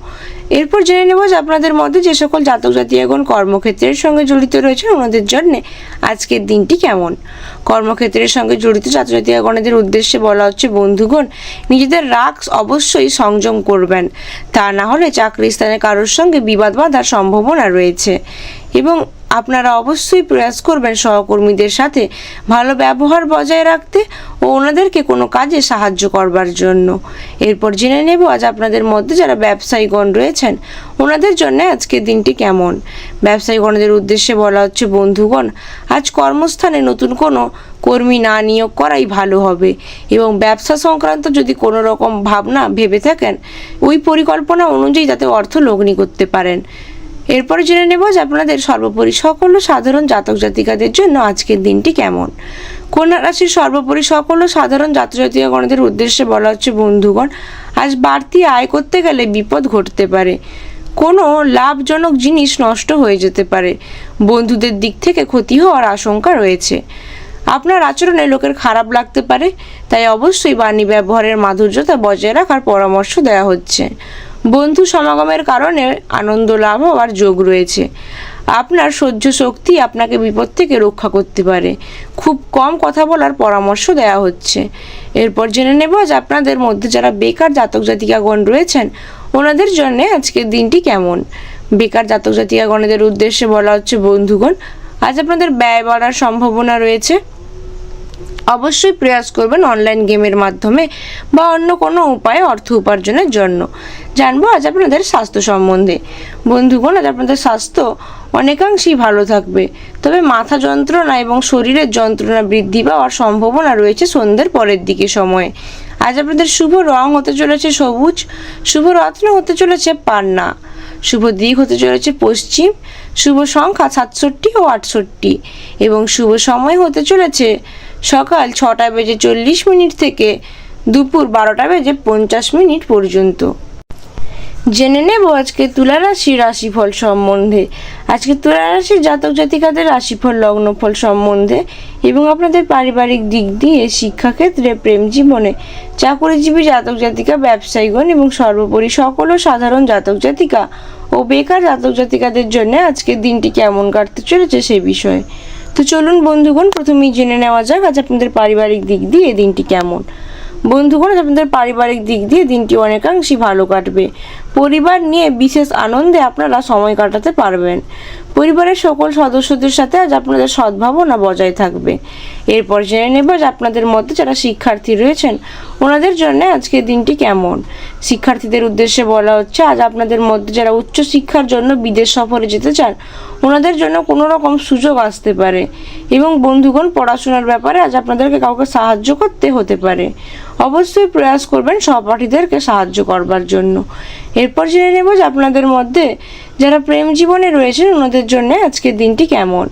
[SPEAKER 2] এরপর জেনে নেব যে আপনাদের মধ্যে যে সকল জাতক জাতিকাগণ কর্মক্ষেত্রের সঙ্গে জড়িত রয়েছেন ওনাদের জন্য আজকের দিনটি কেমন। কর্মক্ষেত্রের সঙ্গে জড়িত জাতক জাতিকাগণের উদ্দেশ্যে বলা হচ্ছে বন্ধুগণ, নিজেদের রাগ অবশ্যই সংযম করবেন, তা না হলে চাকরি স্থানে কারোর সঙ্গে বিবাদ বাঁধার সম্ভাবনা রয়েছে এবং আপনারা অবশ্যই প্রয়াস করবেন সহকর্মীদের সাথে ভালো ব্যবহার বজায় রাখতে ও ওনাদেরকে কোনো কাজে সাহায্য করবার জন্য। এরপর জেনে নেব আজ আপনাদের মধ্যে যারা ব্যবসায়ীগণ রয়েছেন ওনাদের জন্য আজকের দিনটি কেমন। ব্যবসায়ীগণদের উদ্দেশ্যে বলা হচ্ছে বন্ধুগণ, আজ কর্মস্থানে নতুন কোনো কর্মী না নিয়োগ করাই ভালো হবে এবং ব্যবসা সংক্রান্ত যদি কোনো রকম ভাবনা ভেবে থাকেন ওই পরিকল্পনা অনুযায়ী যাতে অর্থ লগ্নি করতে পারেন। এরপরে জেনে নেব যে আপনাদের সর্বোপরি সকল সাধারণ জাতক জাতিকাদের জন্য আজকের দিনটি কেমন। কন্যা রাশির সর্বোপরি সকল সাধারণ জাতক জাতিকাগণদের উদ্দেশ্যে বলা হচ্ছে বন্ধুগণ, আজ বাড়তি আয় করতে গেলে বিপদ ঘটতে পারে, কোনো লাভজনক জিনিস নষ্ট হয়ে যেতে পারে, বন্ধুদের দিক থেকে ক্ষতি হওয়ার আশঙ্কা রয়েছে, আপনার আচরণে লোকের খারাপ লাগতে পারে, তাই অবশ্যই বাণী ব্যবহারের মাধুর্যতা বজায় রাখার পরামর্শ দেওয়া হচ্ছে। বন্ধু সমাগমের কারণে আনন্দ লাভ হওয়ার যোগ রয়েছে। আপনার সহ্য শক্তি আপনাকে বিপদ থেকে রক্ষা করতে পারে। খুব কম কথা বলার পরামর্শ দেওয়া হচ্ছে। এরপর জেনে নেব যে আপনাদের মধ্যে যারা বেকার জাতক জাতিকাগণ রয়েছেন ওনাদের জন্য আজকের দিনটি কেমন। বেকার জাতক জাতিকাগণদের উদ্দেশ্যে বলা হচ্ছে বন্ধুগণ, আজ আপনাদের ব্যয় বাড়ার সম্ভাবনা রয়েছে। অবশ্যই প্রয়াস করবেন অনলাইন গেমের মাধ্যমে বা অন্য কোনো উপায়ে অর্থ উপার্জনের জন্য। জানবো আজ আপনাদের স্বাস্থ্য সম্বন্ধে। বন্ধুগণ, আজ আপনাদের স্বাস্থ্য অনেকাংশেই ভালো থাকবে, তবে মাথা যন্ত্রণা এবং শরীরের যন্ত্রণা বৃদ্ধি পাওয়ার সম্ভাবনা রয়েছে সন্ধ্যের পরের দিকে সময়ে। আজ আপনাদের শুভ রং হতে চলেছে সবুজ, শুভ রত্ন হতে চলেছে পান্না, শুভ দিক হতে চলেছে পশ্চিম, শুভ সংখ্যা 67 ও 68 এবং শুভ সময় হতে চলেছে সকাল 6:40 থেকে দুপুর 12:50 পর্যন্ত। জেনে নেব আজকে তুলা রাশির রাশিফল সম্বন্ধে। আজকে তুলা রাশির জাতক জাতিকাদের রাশিফল লগ্নফল সম্বন্ধে এবং আপনাদের পারিবারিক দিক দিয়ে, শিক্ষাক্ষেত্রে, প্রেম জীবনে, চাকুরিজীবী জাতক জাতিকা, ব্যবসায়ীগণ এবং সর্বোপরি সকল সাধারণ জাতক জাতিকা ও বেকার জাতক জাতিকাদের জন্য আজকের দিনটি কেমন কাটতে চলেছে সেই বিষয়ে। তো চলুন বন্ধুগণ, প্রথমেই জেনে নেওয়া যাক আজ আপনাদের পারিবারিক দিক দিয়ে দিনটি কেমন। বন্ধুগণ, আপনাদের পারিবারিক দিক দিয়ে দিনটি অনেকাংশই ভালো কাটবে। পরিবার নিয়ে বিশেষ আনন্দে আপনারা সময় কাটাতে পারবেন। পরিবারের সকল সদস্যদের সাথে আজ আপনাদের সদ্ভাবনা বজায় থাকবে। এরপর জেনে নেব যে আপনাদের মধ্যে যারা শিক্ষার্থী রয়েছেন ওনাদের জন্য আজকের দিনটি কেমন। শিক্ষার্থীদের উদ্দেশ্যে বলা হচ্ছে আজ আপনাদের মধ্যে যারা উচ্চশিক্ষার জন্য বিদেশ সফরে যেতে চান ওনাদের জন্য কোনো রকম সুযোগ আসতে পারে এবং বন্ধুগণ, পড়াশোনার ব্যাপারে আজ আপনাদেরকে কাউকে সাহায্য করতে হতে পারে। অবশ্যই প্রয়াস করবেন সহপাঠীদেরকে সাহায্য করবার জন্য। এরপর জেনে নেব যে আপনাদের মধ্যে যারা প্রেম জীবনে রয়েছেন ওনাদের জন্য আজকের দিনটি কেমন।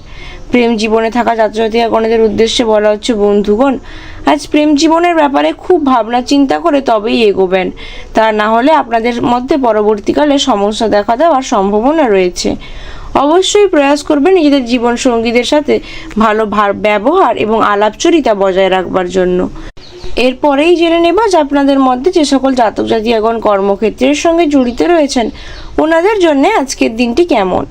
[SPEAKER 2] প্রেম জীবনে থাকা জাতক জাতিকাগণদের উদ্দেশ্যে বলা হচ্ছে বন্ধুগণ, আজ প্রেম জীবনের ব্যাপারে খুব ভাবনা চিন্তা করে তবেই এগোবেন, তা না হলে আপনাদের মধ্যে পরবর্তীকালে সমস্যা দেখা দেওয়ার সম্ভাবনা রয়েছে। অবশ্যই প্রয়াস করবেন নিজেদের জীবন সঙ্গীদের সাথে ভালো ব্যবহার এবং আলাপচারিতা বজায় রাখবার জন্য। এরপরেই জেনে নেব যে আপনাদের মধ্যে যে সকল জাতক জাতিকাগণ কর্মক্ষেত্রের সঙ্গে জড়িত রয়েছেন ওনাদের জন্য আজকের দিনটি কেমন।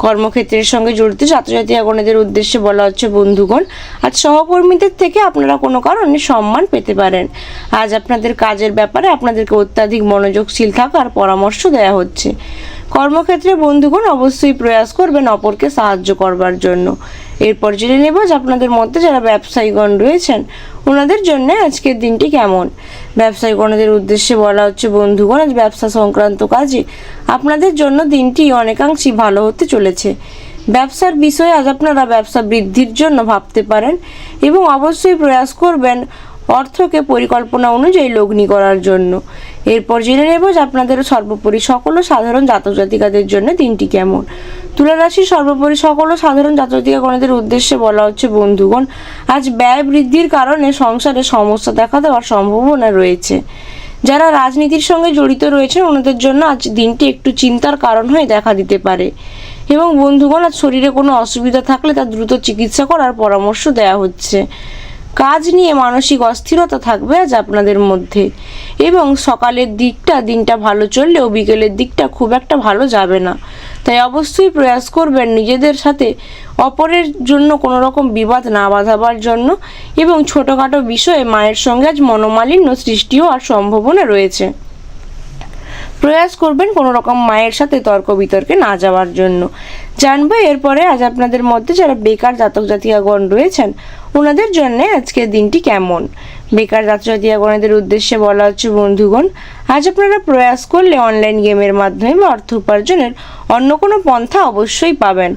[SPEAKER 2] কর্মক্ষেত্রের সঙ্গে জড়িত জাতক জাতিকাগণের উদ্দেশ্যে বলা হচ্ছে, বন্ধুগণ আজ সহকর্মীদের থেকে আপনারা কোনো কারণে সম্মান পেতে পারেন। আজ আপনাদের কাজের ব্যাপারে আপনাদেরকে অত্যাধিক মনোযোগশীল থাকার পরামর্শ দেওয়া হচ্ছে। কর্মক্ষেত্রে বন্ধুগণ অবশ্যই প্রয়াস করবেন অপরকে সাহায্য করবার জন্য। এরপর জেনে নেব যে আপনাদের মধ্যে যারা ব্যবসায়ীগণ রয়েছেন ওনাদের জন্য আজকের দিনটি কেমন। ব্যবসায়ীগণদের উদ্দেশ্যে বলা হচ্ছে, বন্ধুগণ আজ ব্যবসা সংক্রান্ত কাজে আপনাদের জন্য দিনটি অনেকাংশেই ভালো হতে চলেছে। ব্যবসার বিষয়ে আজ আপনারা ব্যবসা বৃদ্ধির জন্য ভাবতে পারেন এবং অবশ্যই প্রয়াস করবেন অর্থকে পরিকল্পনা অনুযায়ী লগ্নি করার জন্য। এরপর জেনে নেব যে আপনাদের সর্বোপরি সকল সাধারণ জাতক জাতিকাদের জন্য দিনটি কেমন। তুলা রাশির সর্বোপরি সকল সাধারণ জাতক জাতিকাগণদের উদ্দেশ্যে বলা হচ্ছে, বন্ধুগণ আজ ব্যয় বৃদ্ধির কারণে সংসারে সমস্যা দেখা দেওয়ার সম্ভাবনা রয়েছে। যারা রাজনীতির সঙ্গে জড়িত রয়েছেন ওনাদের জন্য আজ দিনটি একটু চিন্তার কারণ হয়ে দেখা দিতে পারে এবং বন্ধুগণ আজ শরীরে কোনো অসুবিধা থাকলে তার দ্রুত চিকিৎসা করার পরামর্শ দেওয়া হচ্ছে। কাজ নিয়ে মানসিক অস্থিরতা থাকবে আজ আপনাদের মধ্যে এবং সকালের দিনটা ভালো চললেও বিকেলের দিকটা খুব একটা ভালো যাবে না। তাই অবশ্যই প্রয়াস করবেন নিজেদের সাথে অপরের জন্য কোনো রকম বিবাদ না বাঁধাবার জন্য এবং ছোটোখাটো বিষয়ে মায়ের সঙ্গে আজ মনোমালিন্য সৃষ্টি হওয়ার সম্ভাবনা রয়েছে। প্রয়াস করবেন কোনো রকম মায়ের সাথে তর্ক বিতর্কে না যাওয়ার জন্য। জানবো এরপরে আজ আপনাদের মধ্যে যারা বেকার জাতক জাতিকাগণ রয়েছেন ওনাদের জন্য আজকের দিনটি কেমন। বেকার জাতক জাতিকাগণের উদ্দেশ্যে বলা হচ্ছে, বন্ধুগণ আজ আপনারা প্রয়াস করলে অনলাইন গেমের মাধ্যমে বা অর্থ উপার্জনের অন্য কোনো পন্থা অবশ্যই পাবেন।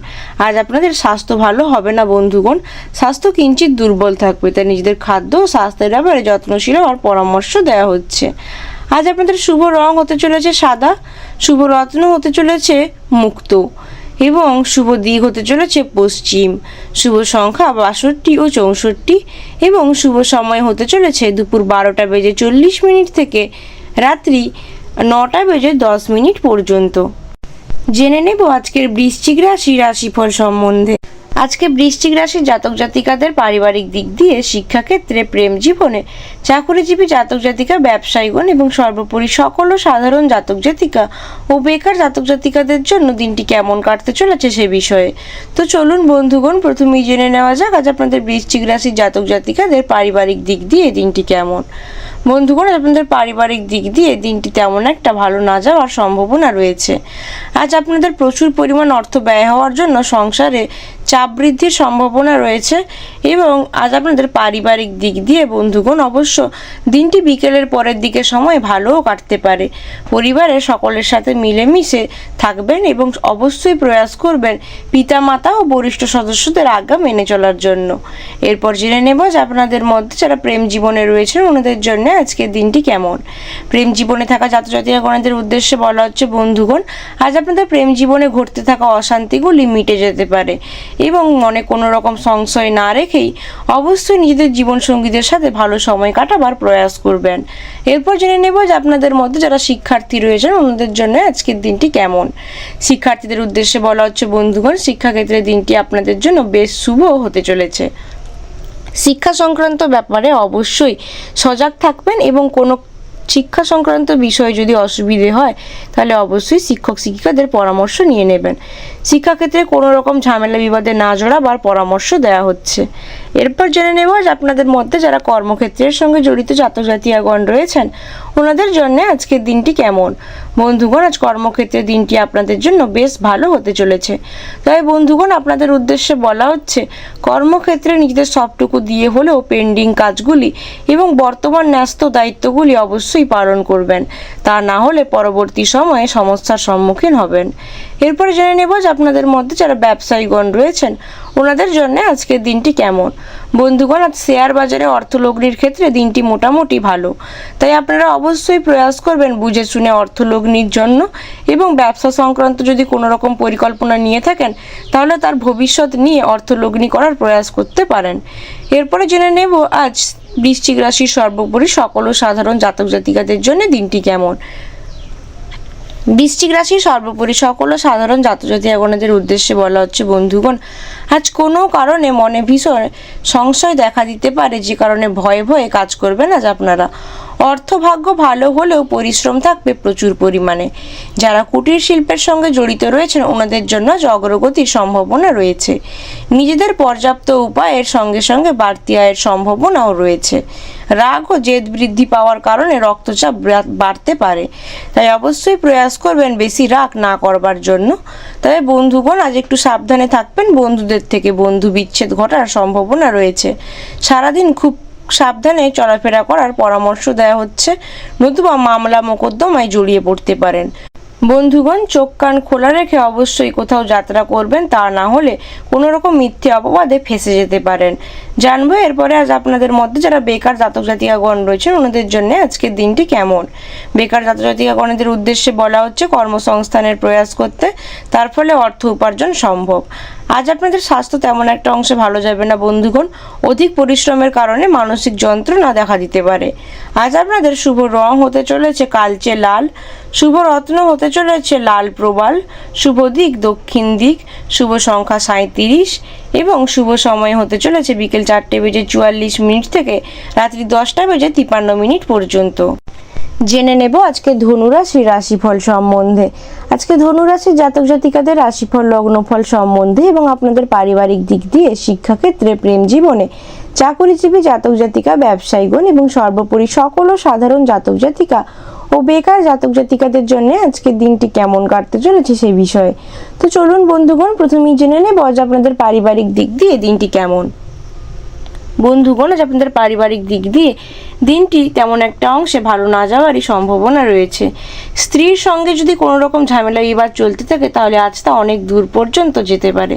[SPEAKER 2] আজ আপনাদের স্বাস্থ্য ভালো হবে না বন্ধুগণ, স্বাস্থ্য কিঞ্চিত দুর্বল থাকবে, তাই নিজেদের খাদ্য ও স্বাস্থ্যের ব্যাপারে যত্নশীল হওয়ার পরামর্শ দেওয়া হচ্ছে। আজ আপনাদের শুভ রং হতে চলেছে সাদা, শুভ রত্ন হতে চলেছে মুক্ত এবং শুভ দিক হতে চলেছে পশ্চিম। শুভ সংখ্যা 62 ও 64 এবং শুভ সময় হতে চলেছে দুপুর 12:40 থেকে রাত্রি 9:10 পর্যন্ত। জেনে নেব আজকের বৃশ্চিক রাশিফল সম্বন্ধে। আজকে বৃশ্চিক রাশির জাতক জাতিকাদের পারিবারিক দিক দিয়ে, শিক্ষাক্ষেত্রে, প্রেম জীবনে, চাকুরিজীবী জাতক জাতিকা, ব্যবসায়ীগণ এবং সর্বোপরি সকল সাধারণ জাতক জাতিকা ও বেকার জাতক জাতিকাদের জন্য দিনটি কেমন কাটতে চলেছে সে বিষয়ে। তো চলুন বন্ধুগণ প্রথমেই জেনে নেওয়া যাক আজ আপনাদের বৃশ্চিক রাশির জাতক জাতিকাদের পারিবারিক দিক দিয়ে দিনটি কেমন। বন্ধুগণ আপনাদের পারিবারিক দিক দিয়ে দিনটি তেমন একটা ভালো না যাওয়ার সম্ভাবনা রয়েছে। আজ আপনাদের প্রচুর পরিমাণ অর্থ ব্যয় হওয়ার জন্য সংসারে চাপ বৃদ্ধির সম্ভাবনা রয়েছে এবং আজ আপনাদের পারিবারিক দিক দিয়ে বন্ধুগণ অবশ্য দিনটি বিকেলের পরের দিকে সময় ভালোও কাটতে পারে। পরিবারের সকলের সাথে মিলেমিশে থাকবেন এবং অবশ্যই প্রয়াস করবেন পিতামাতা ও বরিষ্ঠ সদস্যদের আজ্ঞা মেনে চলার জন্য। এরপর জেনে নেব যে আপনাদের মধ্যে যারা প্রেম জীবনে রয়েছেন ওনাদের জন্য আজকের দিনটি কেমন। প্রেম জীবনে থাকা জাতক জাতিকাগণের উদ্দেশ্যে বলা হচ্ছে, বন্ধুগণ আজ আপনাদের প্রেম জীবনে ঘটতে থাকা অশান্তিগুলি মিটে যেতে পারে এবং মনে কোনো রকম সংশয় না রেখেই অবশ্যই নিজেদের জীবনসঙ্গীদের সাথে ভালো সময় কাটাবার প্রয়াস করবেন। এরপর জেনে নেব যে আপনাদের মধ্যে যারা শিক্ষার্থী রয়েছেন ওনাদের জন্য আজকের দিনটি কেমন। শিক্ষার্থীদের উদ্দেশ্যে বলা হচ্ছে, বন্ধুগণ শিক্ষাক্ষেত্রে দিনটি আপনাদের জন্য বেশ শুভ হতে চলেছে। শিক্ষা সংক্রান্ত ব্যাপারে অবশ্যই সজাগ থাকবেন এবং কোনো শিক্ষা সংক্রান্ত বিষয়ে যদি অসুবিধে হয় তাহলে অবশ্যই শিক্ষক শিক্ষিকাদের পরামর্শ নিয়ে নেবেন। শিক্ষাক্ষেত্রে কোনো রকম ঝামেলা বিবাদে না জড়াবার পরামর্শ দেওয়া হচ্ছে। এরপর জেনে নেব যে আপনাদের মধ্যে যারা কর্মক্ষেত্রের সঙ্গে জড়িত জাতক জাতিকাগণ রয়েছেন ওনাদের জন্য আজকের দিনটি কেমন। বন্ধুগণ আজ কর্মক্ষেত্রে দিনটি আপনাদের জন্য বেশ ভালো হতে চলেছে। তাই বন্ধুগণ আপনাদের উদ্দেশ্যে বলা হচ্ছে কর্মক্ষেত্রে নিজেদের সবটুকু দিয়ে হলেও পেন্ডিং কাজগুলি এবং বর্তমান ন্যস্ত দায়িত্বগুলি অবশ্যই পালন করবেন, তা না হলে পরবর্তী সময়ে সমস্যার সম্মুখীন হবেন। এরপরে জেনে নেব যে আপনাদের মধ্যে যারা ব্যবসায়ীগণ রয়েছেন ওনাদের জন্য আজকের দিনটি কেমন। বন্ধুগণ আজ শেয়ার বাজারে অর্থলগ্নির ক্ষেত্রে দিনটি মোটামুটি ভালো, তাই আপনারা অবশ্যই প্রয়াস করবেন বুঝে শুনে অর্থলগ্নির জন্য এবং ব্যবসা সংক্রান্ত যদি কোনো রকম পরিকল্পনা নিয়ে থাকেন তাহলে তার ভবিষ্যৎ নিয়ে অর্থলগ্নি করার প্রয়াস করতে পারেন। এরপরে জেনে নেব আজ বৃশ্চিক রাশির সর্বোপরি সকল সাধারণ জাতক জাতিকাদের জন্য দিনটি কেমন। বৃশ্চিক রাশি সর্বোপরি সকল ও সাধারণ জাতজাতিগণদের উদ্দেশ্যে বলা হচ্ছে, বন্ধুগণ আজ কোনো কারণে মনে ভীষণ সংশয় দেখা দিতে পারে, যে কারণে ভয়ে ভয়ে কাজ করবেন আজ আপনারা। অর্থভাগ্য ভালো হলেও পরিশ্রম থাকবে প্রচুর পরিমাণে। যারা কুটির শিল্পের সঙ্গে জড়িত রয়েছেন ওনাদের জন্য আজ অগ্রগতির সম্ভাবনা রয়েছে। নিজেদের পর্যাপ্ত উপায়ের সঙ্গে সঙ্গে বাড়তি আয়ের সম্ভাবনাও রয়েছে। রাগ ও জেদ বৃদ্ধি পাওয়ার কারণে রক্তচাপ বাড়তে পারে, তাই অবশ্যই প্রয়াস করবেন বেশি রাগ না করবার জন্য। তবে বন্ধুগণ আজ একটু সাবধানে থাকবেন, বন্ধুদের থেকে বন্ধু বিচ্ছেদ ঘটার সম্ভাবনা রয়েছে। সারাদিন খুব সাবধানে চলাফেরা করার পরামর্শ দেওয়া হচ্ছে, নতুবা মামলা মোকদ্দমায় জড়িয়ে পড়তে পারেন। বন্ধুগণ চোখ কান খোলা রেখে অবশ্যই কোথাও যাত্রা করবেন, তা না হলে কোনো রকম মিথ্যে অপবাদে ফেঁসে যেতে পারেন। জানবো এরপরে আজ আপনাদের মধ্যে যারা বেকার জাতক জাতিকাগণ রয়েছেন ওনাদের জন্য আজকের দিনটি কেমন। বেকার জাতক জাতিকাগণদের উদ্দেশ্যে বলা হচ্ছে কর্মসংস্থানের প্রয়াস করতে, তার ফলে অর্থ উপার্জন সম্ভব। আজ আপনাদের স্বাস্থ্য তেমন একটা অংশে ভালো যাবে না বন্ধুগণ, অধিক পরিশ্রমের কারণে মানসিক যন্ত্রণা দেখা দিতে পারে। আজ আপনাদের শুভ রং হতে চলেছে কালচে লাল, শুভ রত্ন হতে চলেছে লাল প্রবাল, শুভ দিক দক্ষিণ দিক, শুভ সংখ্যা 37 এবং শুভ সময় হতে চলেছে বিকেল 4:44 থেকে রাত্রি 10:53 পর্যন্ত। জেনে নেব আজকে ধনুরাশি রাশিফল সম্বন্ধে। আজকে ধনুরাশির জাতক জাতিকাদের রাশিফল লগ্নফল সম্বন্ধে এবং আপনাদের পারিবারিক দিক দিয়ে, শিক্ষাক্ষেত্রে, প্রেম জীবনে, চাকুরিজীবী জাতক জাতিকা, ব্যবসায়ীগণ এবং সর্বোপরি সকল ও সাধারণ জাতক জাতিকা ও বেকার জাতক জাতিকাদের জন্য আজকের দিনটি কেমন কাটতে চলেছে সেই বিষয়ে। তো চলুন বন্ধুগণ প্রথমেই জেনে নেব আজ আপনাদের পারিবারিক দিক দিয়ে দিনটি কেমন। বন্ধুগণ আজ আপনাদের পারিবারিক দিক দিয়ে দিনটি তেমন একটা অংশে ভালো না যাওয়ারই সম্ভাবনা রয়েছে। স্ত্রীর সঙ্গে যদি কোনো রকম ঝামেলা বিবাদ চলতে থাকে তাহলে আজ তা অনেক দূর পর্যন্ত যেতে পারে।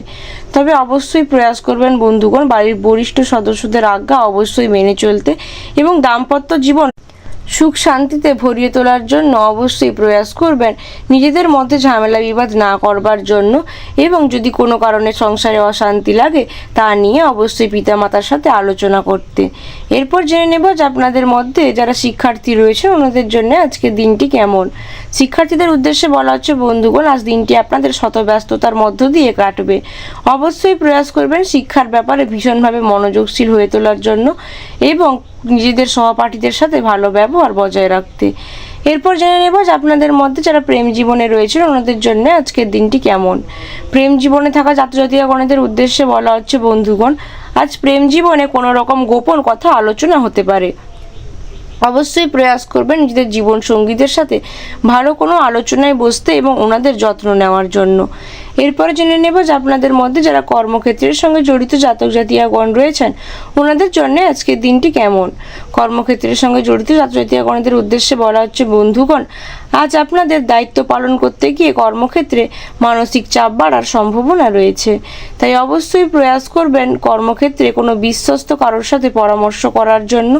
[SPEAKER 2] তবে অবশ্যই প্রয়াস করবেন বন্ধুগণ বাড়ির বরিষ্ঠ সদস্যদের আজ্ঞা অবশ্যই মেনে চলতে এবং দাম্পত্য জীবন সুখ শান্তিতে ভরিয়ে তোলার জন্য অবশ্যই প্রয়াস করবেন নিজেদের মধ্যে ঝামেলা বিবাদ না করবার জন্য, এবং যদি কোনো কারণে সংসারে অশান্তি লাগে তা নিয়ে অবশ্যই পিতামাতার সাথে আলোচনা করতে। এরপর জেনে নেব যে আপনাদের মধ্যে যারা শিক্ষার্থী রয়েছে ওনাদের জন্য আজকে দিনটি কেমন। শিক্ষার্থীদের উদ্দেশ্যে বলা হচ্ছে বন্ধুগণ আজ দিনটি আপনাদের শত ব্যস্ততার মধ্য দিয়ে কাটবে। অবশ্যই প্রয়াস করবেন শিক্ষার ব্যাপারে ভীষণভাবে মনোযোগশীল হয়ে তোলার জন্য এবং নিজেদের সহপাঠীদের সাথে ভালো ব্যবহার বজায় রাখতে। এরপর জেনে নেব যে আপনাদের মধ্যে যারা প্রেম জীবনে রয়েছেন ওনাদের জন্য আজকের দিনটি কেমন। প্রেম জীবনে থাকা জাতজাতিকাগণদের উদ্দেশ্যে বলা হচ্ছে বন্ধুগণ আজ প্রেম জীবনে কোনো রকম গোপন কথা আলোচনা হতে পারে। অবশ্যই প্রয়াস করবেন নিজেদের জীবন সঙ্গীদের সাথে ভালো কোনো আলোচনায় বসতে এবং ওনাদের যত্ন নেওয়ার জন্য। এরপরে জেনে নেব যে আপনাদের মধ্যে যারা কর্মক্ষেত্রের সঙ্গে জড়িত জাতক জাতিকাগণ রয়েছেন ওনাদের জন্য আজকের দিনটি কেমন। কর্মক্ষেত্রের সঙ্গে জড়িত জাতক জাতিকাগণদের উদ্দেশ্যে বলা হচ্ছে বন্ধুগণ আজ আপনাদের দায়িত্ব পালন করতে গিয়ে কর্মক্ষেত্রে মানসিক চাপ বাড়ার সম্ভাবনা রয়েছে, তাই অবশ্যই প্রয়াস করবেন কর্মক্ষেত্রে কোনো বিশ্বস্ত কারোর সাথে পরামর্শ করার জন্য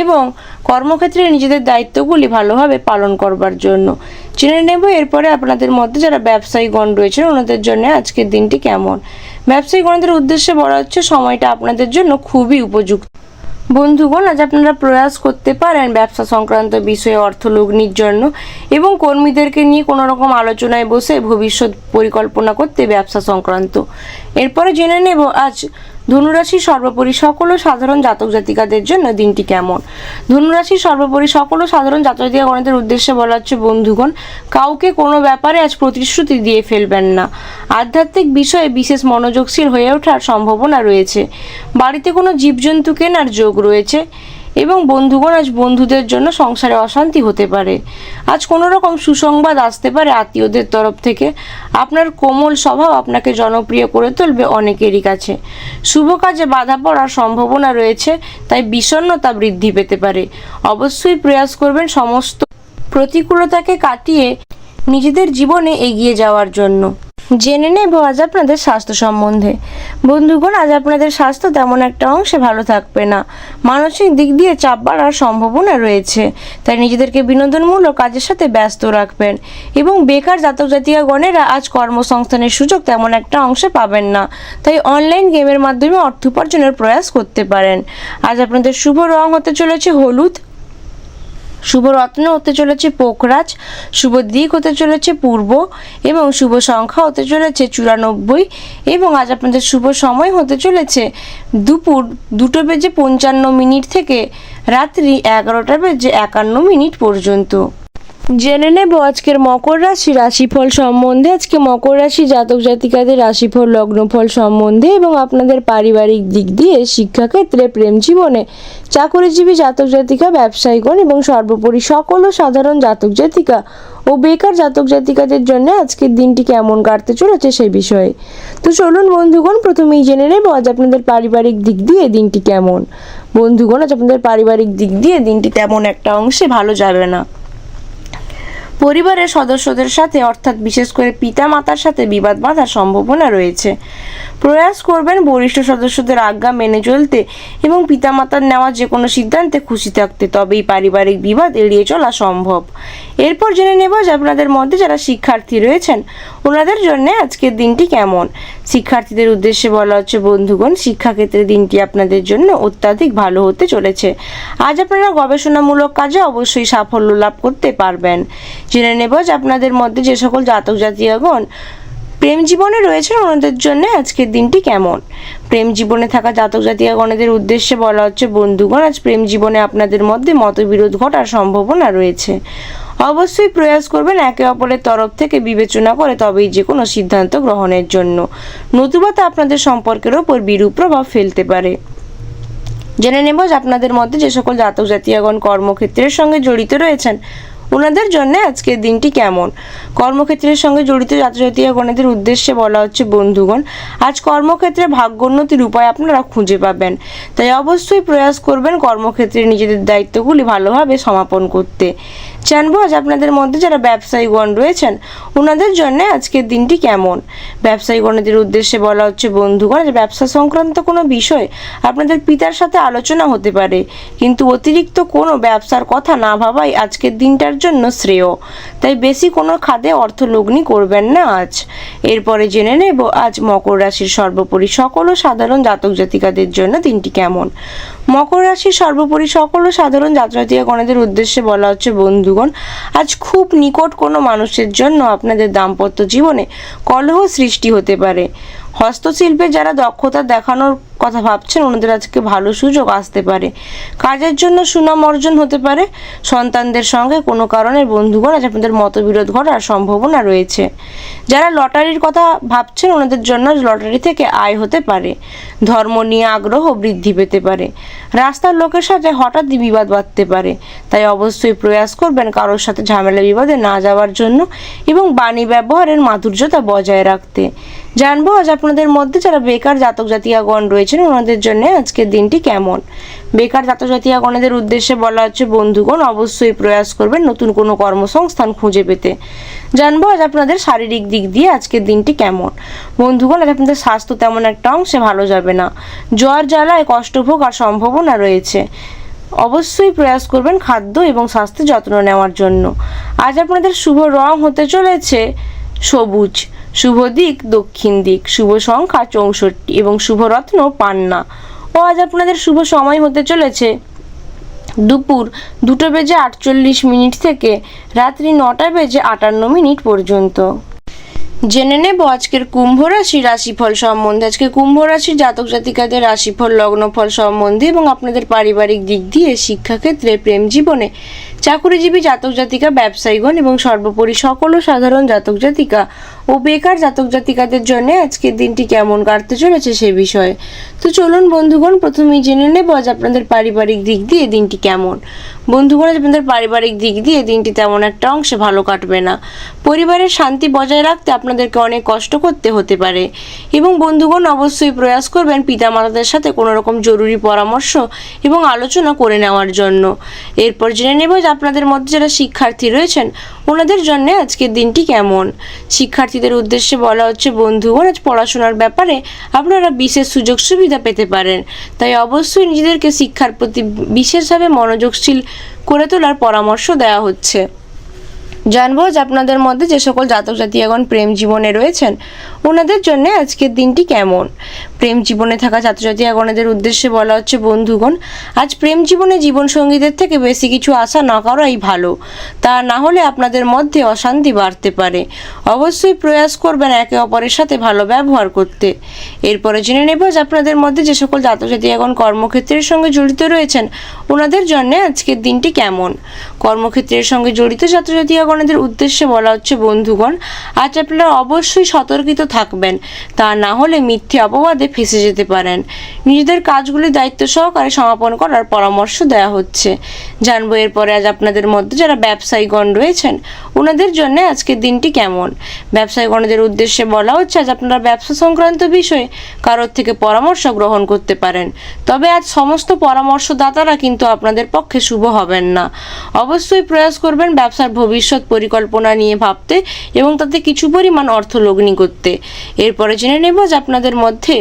[SPEAKER 2] এবং কর্মক্ষেত্রে নিজেদের দায়িত্বগুলি ভালোভাবে পালন করবার জন্য। জেনে নেব এরপরে আপনাদের মধ্যে যারা ব্যবসায়ীগণ রয়েছেন ওনাদের জন্য আজকের দিনটি কেমন। ব্যবসায়ীগণদের উদ্দেশ্যে বলা হচ্ছে সময়টা আপনাদের জন্য খুবই উপযুক্ত। বন্ধুগণ আজ আপনারা প্রয়াস করতে পারেন ব্যবসা সংক্রান্ত বিষয়ে অর্থ লগ্নির জন্য এবং কর্মীদেরকে নিয়ে কোনো রকম আলোচনায় বসে ভবিষ্যৎ পরিকল্পনা করতে ব্যবসা সংক্রান্ত। এরপরে জেনে নেব আজ ধনুরাশি সর্বোপরি সকল সাধারণ জাতক জাতিকাদের জন্য দিনটি কেমন। ধনুরাশি সর্বোপরি সকল সাধারণ জাতক জাতিকাগণদের উদ্দেশ্যে বলা হচ্ছে বন্ধুগণ কাউকে কোনো ব্যাপারে আজ প্রতিশ্রুতি দিয়ে ফেলবেন না। আধ্যাত্মিক বিষয়ে বিশেষ মনোযোগশীল হয়ে ওঠার সম্ভাবনা রয়েছে। বাড়িতে কোনো জীবজন্তু কেনার যোগ রয়েছে এবং বন্ধুগণ আজ বন্ধুদের জন্য সংসারে অশান্তি হতে পারে। আজ কোনো রকম সুসংবাদ আসতে পারে আত্মীয়দের তরফ থেকে। আপনার কোমল স্বভাব আপনাকে জনপ্রিয় করে তুলবে অনেকেরই কাছে। শুভ কাজে বাধা পড়ার সম্ভাবনা রয়েছে, তাই বিষণ্ণতা বৃদ্ধি পেতে পারে। অবশ্যই প্রয়াস করবেন সমস্ত প্রতিকূলতাকে কাটিয়ে নিজেদের জীবনে এগিয়ে যাওয়ার জন্য। জেনে নেব আজ আপনাদের স্বাস্থ্য সম্বন্ধে। বন্ধুগণ আজ আপনাদের স্বাস্থ্য তেমন একটা অংশে ভালো থাকবে না। মানসিক দিক দিয়ে চাপ বাড়ার সম্ভাবনা রয়েছে, তাই নিজেদেরকে বিনোদনমূলক কাজের সাথে ব্যস্ত রাখবেন এবং বেকার জাতক জাতিকাগণেরা আজ কর্মসংস্থানের সুযোগ তেমন একটা অংশে পাবেন না, তাই অনলাইন গেমের মাধ্যমে অর্থ উপার্জনের প্রয়াস করতে পারেন। আজ আপনাদের শুভ রং হতে চলেছে হলুদ, শুভ রত্ন হতে চলেছে পোখরাজ, শুভ দিক হতে চলেছে পূর্ব এবং শুভ সংখ্যা হতে চলেছে 94 এবং আজ আপনাদের শুভ সময় হতে চলেছে দুপুর 2:55 থেকে রাত্রি 11:51 পর্যন্ত। জেনে নেব আজকের মকর রাশি রাশিফল সম্বন্ধে। আজকে মকর রাশি জাতক জাতিকাদের রাশিফল লগ্নফল সম্বন্ধে এবং আপনাদের পারিবারিক দিক দিয়ে, শিক্ষাক্ষেত্রে, প্রেম জীবনে, চাকুরিজীবী জাতক জাতিকা, ব্যবসায়ীগণ এবং সর্বোপরি সকল ও সাধারণ জাতক জাতিকা ও বেকার জাতক জাতিকাদের জন্য আজকের দিনটি কেমন কাটতে চলেছে সেই বিষয়ে। তো চলুন বন্ধুগণ, প্রথমেই জেনে নেব আজ আপনাদের পারিবারিক দিক দিয়ে দিনটি কেমন। বন্ধুগণ, আজ আপনাদের পারিবারিক দিক দিয়ে দিনটি তেমন একটা অংশে ভালো যাবে না। পরিবারের সদস্যদের সাথে অর্থাৎ বিশেষ করে পিতা মাতার সাথে বিবাদ বাঁধার সম্ভাবনা রয়েছে। প্রয়াস করবেন বরিষ্ঠ সদস্যদের আজ্ঞা মেনে চলতে এবং পিতামাতার নেওয়া যে কোনো সিদ্ধান্তে খুশি থাকতে, তবেই পারিবারিক বিবাদ এড়িয়ে চলা সম্ভব। এরপর জেনে নেব যে আপনাদের মধ্যে যারা শিক্ষার্থী রয়েছেন ওনাদের জন্য আজকের দিনটি কেমন। শিক্ষার্থীদের উদ্দেশ্যে বলা হচ্ছে, বন্ধুগণ, শিক্ষাক্ষেত্রে দিনটি আপনাদের জন্য অত্যাধিক ভালো হতে চলেছে। আজ আপনারা গবেষণামূলক কাজে অবশ্যই সাফল্য লাভ করতে পারবেন। জেনে নেব যে আপনাদের মধ্যে যে সকল জাতক জাতিকাগণ প্রেম জীবনে রয়েছেন ওনাদের জন্য আজকের দিনটি কেমন। প্রেম জীবনে থাকা জাতক জাতিকাগণের উদ্দেশ্যে বলা হচ্ছে, বন্ধুগণ, আজ প্রেম জীবনে আপনাদের মধ্যে মতবিরোধ ঘটার সম্ভাবনা রয়েছে। অবশ্যই প্রয়াস করবেন একে অপরের তরফ থেকে বিবেচনা করে তবেই যে কোনো সিদ্ধান্ত গ্রহণের জন্য, নতুবা তা আপনাদের সম্পর্কের ওপর বিরূপ প্রভাব ফেলতে পারে। জেনে নেব যে আপনাদের মধ্যে যে সকল জাতক জাতিকাগণ কর্মক্ষেত্রের সঙ্গে জড়িত রয়েছেন ওনাদের জন্য আজকের দিনটি কেমন। কর্মক্ষেত্রের সঙ্গে জড়িত জাতক জাতিকাগণের উদ্দেশ্যে বলা হচ্ছে, বন্ধুগণ, আজ কর্মক্ষেত্রে ভাগ্যোন্নতির উপায় আপনারা খুঁজে পাবেন। তাই অবশ্যই প্রয়াস করবেন কর্মক্ষেত্রে নিজেদের দায়িত্বগুলি ভালোভাবে সমাপন করতে। জানবো আজ আপনাদের মধ্যে যারা ব্যবসায়ীগণ রয়েছেন ওনাদের জন্য আজকের দিনটি কেমন। ব্যবসায়ীগণদের উদ্দেশ্যে বলা হচ্ছে, বন্ধুগণ, ব্যবসা সংক্রান্ত কোনো বিষয় আপনাদের পিতার সাথে আলোচনা হতে পারে, কিন্তু অতিরিক্ত কোনো ব্যবসার কথা না ভাবাই আজকের দিনটার জন্য শ্রেয়। তাই বেশি কোনো খাদে অর্থলগ্নি করবেন না আজ। এরপরে জেনে নেব আজ মকর রাশির সর্বোপরি সকল ও সাধারণ জাতক জাতিকাদের জন্য দিনটি কেমন। মকর রাশির সর্বোপরি সকল ও সাধারণ জাতক জাতিকাগণদের উদ্দেশ্যে বলা হচ্ছে, বন্ধুগণ, আজ খুব নিকট কোনো মানুষের জন্য আপনাদের দাম্পত্য জীবনে কলহ সৃষ্টি হতে পারে। হস্তশিল্পে যারা দক্ষতা দেখানোর কথা ভাবছেন ওনাদের আজকে ভালো সুযোগ আসতে পারে। কাজের জন্য সুনাম অর্জন হতে পারে। সন্তানদের সঙ্গে কোনো কারণে বন্ধুগণ আজ আপনাদের মতবিরোধ ঘটার সম্ভাবনা রয়েছে। যারা লটারির কথা ভাবছেন ওনাদের জন্য লটারি থেকে আয় হতে পারে। ধর্ম নিয়ে আগ্রহ বৃদ্ধি পেতে পারে। রাস্তার লোকের সাথে হঠাৎই বিবাদ বাঁধতে পারে, তাই অবশ্যই প্রয়াস করবেন কারোর সাথে ঝামেলা বিবাদে না যাওয়ার জন্য এবং বাণী ব্যবহারের মাধুর্যতা বজায় রাখতে। জানবো আজ আপনাদের মধ্যে যারা বেকার জাতক জাতিকাগণ রয়েছেন ওনাদের জন্য আজকের দিনটি কেমন। বেকার জাতক জাতিকাগণের উদ্দেশ্যে বলা হচ্ছে, বন্ধুগণ, অবশ্যই প্রয়াস করবেন নতুন কোনো কর্মসংস্থান খুঁজে পেতে। জানবো আজ আপনাদের শারীরিক দিক দিয়ে আজকের দিনটি কেমন। বন্ধুগণ, আজ আপনাদের স্বাস্থ্য তেমন একটা অংশে ভালো যাবে না। জ্বর জ্বালায় কষ্টভোগ আর সম্ভাবনা রয়েছে। অবশ্যই প্রয়াস করবেন খাদ্য এবং স্বাস্থ্যের যত্ন নেওয়ার জন্য। আজ আপনাদের শুভ রং হতে চলেছে সবুজ, শুভ দিক দক্ষিণ দিক, শুভ সংখ্যা 64 এবং শুভ রত্ন পান্না। ও আজ আপনাদের শুভ সময় হতে চলেছে দুপুর 2:48 থেকে রাত্রি 9:58 পর্যন্ত। জেনে নেব আজকের কুম্ভ রাশি রাশিফল সম্বন্ধে। আজকে কুম্ভ রাশির জাতক জাতিকাদের রাশিফল লগ্নফল সম্বন্ধে এবং আপনাদের পারিবারিক দিক দিয়ে, শিক্ষাক্ষেত্রে, প্রেম জীবনে, চাকুরিজীবী জাতক জাতিকা, ব্যবসায়ীগণ এবং সর্বোপরি সকল সাধারণ জাতক জাতিকা ও বেকার জাতক জাতিকাদের জন্য আজকের দিনটি কেমন কাটতে চলেছে সে বিষয়ে। তো চলুন বন্ধুগণ, প্রথমেই জেনে নেব আজ আপনাদের পারিবারিক দিক দিয়ে দিনটি কেমন। বন্ধুগণ, আজ আপনাদের পারিবারিক দিক দিয়ে দিনটি তেমন একটা অংশে ভালো কাটবে না। পরিবারের শান্তি বজায় রাখতে আপনাদেরকে অনেক কষ্ট করতে হতে পারে এবং বন্ধুগণ অবশ্যই প্রয়াস করবেন পিতামাতাদের সাথে কোনো রকম জরুরি পরামর্শ এবং আলোচনা করে নেওয়ার জন্য। এরপর জেনে নেব যে আপনাদের মধ্যে যারা শিক্ষার্থী রয়েছেন ওনাদের জন্য আজকের দিনটি কেমন। শিক্ষার্থীদের উদ্দেশ্যে বলা হচ্ছে, বন্ধুগণ, আজ পড়াশোনার ব্যাপারে আপনারা বিশেষ সুযোগ সুবিধা পেতে পারেন। তাই অবশ্যই নিজেদেরকে শিক্ষার প্রতি বিশেষভাবে মনোযোগশীল করে তোলার পরামর্শ দেওয়া হচ্ছে। জানবো যে আপনাদের মধ্যে যে সকল জাতক জাতিকাগণ প্রেম জীবনে রয়েছেন ওনাদের জন্য আজকের দিনটি কেমন। প্রেম জীবনে থাকা ছাত্রছাত্রীগণদের উদ্দেশ্যে বলা হচ্ছে, বন্ধুগণ আজ প্রেম জীবনে জীবনসঙ্গীদের থেকে বেশি কিছু আশা না করাই ভালো। তা না হলে আপনাদের মধ্যে অশান্তি বাড়তে পারে। অবশ্যই প্রয়াস করবেন একে অপরের সাথে ভালো ব্যবহার করতে। এরপরে জেনে নেব যে আপনাদের মধ্যে যে সকল ছাত্রছাত্রীগণ কর্মক্ষেত্রের সঙ্গে জড়িত রয়েছেন ওনাদের জন্য আজকের দিনটি কেমন। কর্মক্ষেত্রের সঙ্গে জড়িত ছাত্রছাত্রীগণদের উদ্দেশ্যে বলা হচ্ছে, বন্ধুগণ আজ আপনারা অবশ্যই সতর্কিত থাকবেন, তা না হলে মিথ্যে অপবাদে ফেঁসে যেতে পারেন। নিজেদের কাজগুলি দায়িত্ব সহকারে সমাপন করার পরামর্শ দেওয়া হচ্ছে। জানবো এরপরে আজ আপনাদের মধ্যে যারা ব্যবসায়ীগণ রয়েছেন ওনাদের জন্য আজকের দিনটি কেমন। ব্যবসায়ীগণদের উদ্দেশ্যে বলা হচ্ছে, আজ আপনারা ব্যবসা সংক্রান্ত বিষয়ে কারোর থেকে পরামর্শ গ্রহণ করতে পারেন, তবে আজ সমস্ত পরামর্শদাতারা কিন্তু আপনাদের পক্ষে শুভ হবেন না। অবশ্যই প্রয়াস করবেন ব্যবসার ভবিষ্যৎ পরিকল্পনা নিয়ে ভাবতে এবং তাতে কিছু পরিমাণ অর্থ লগ্নি করতে। এরপরে জেনে নেব যে আপনাদের মধ্যে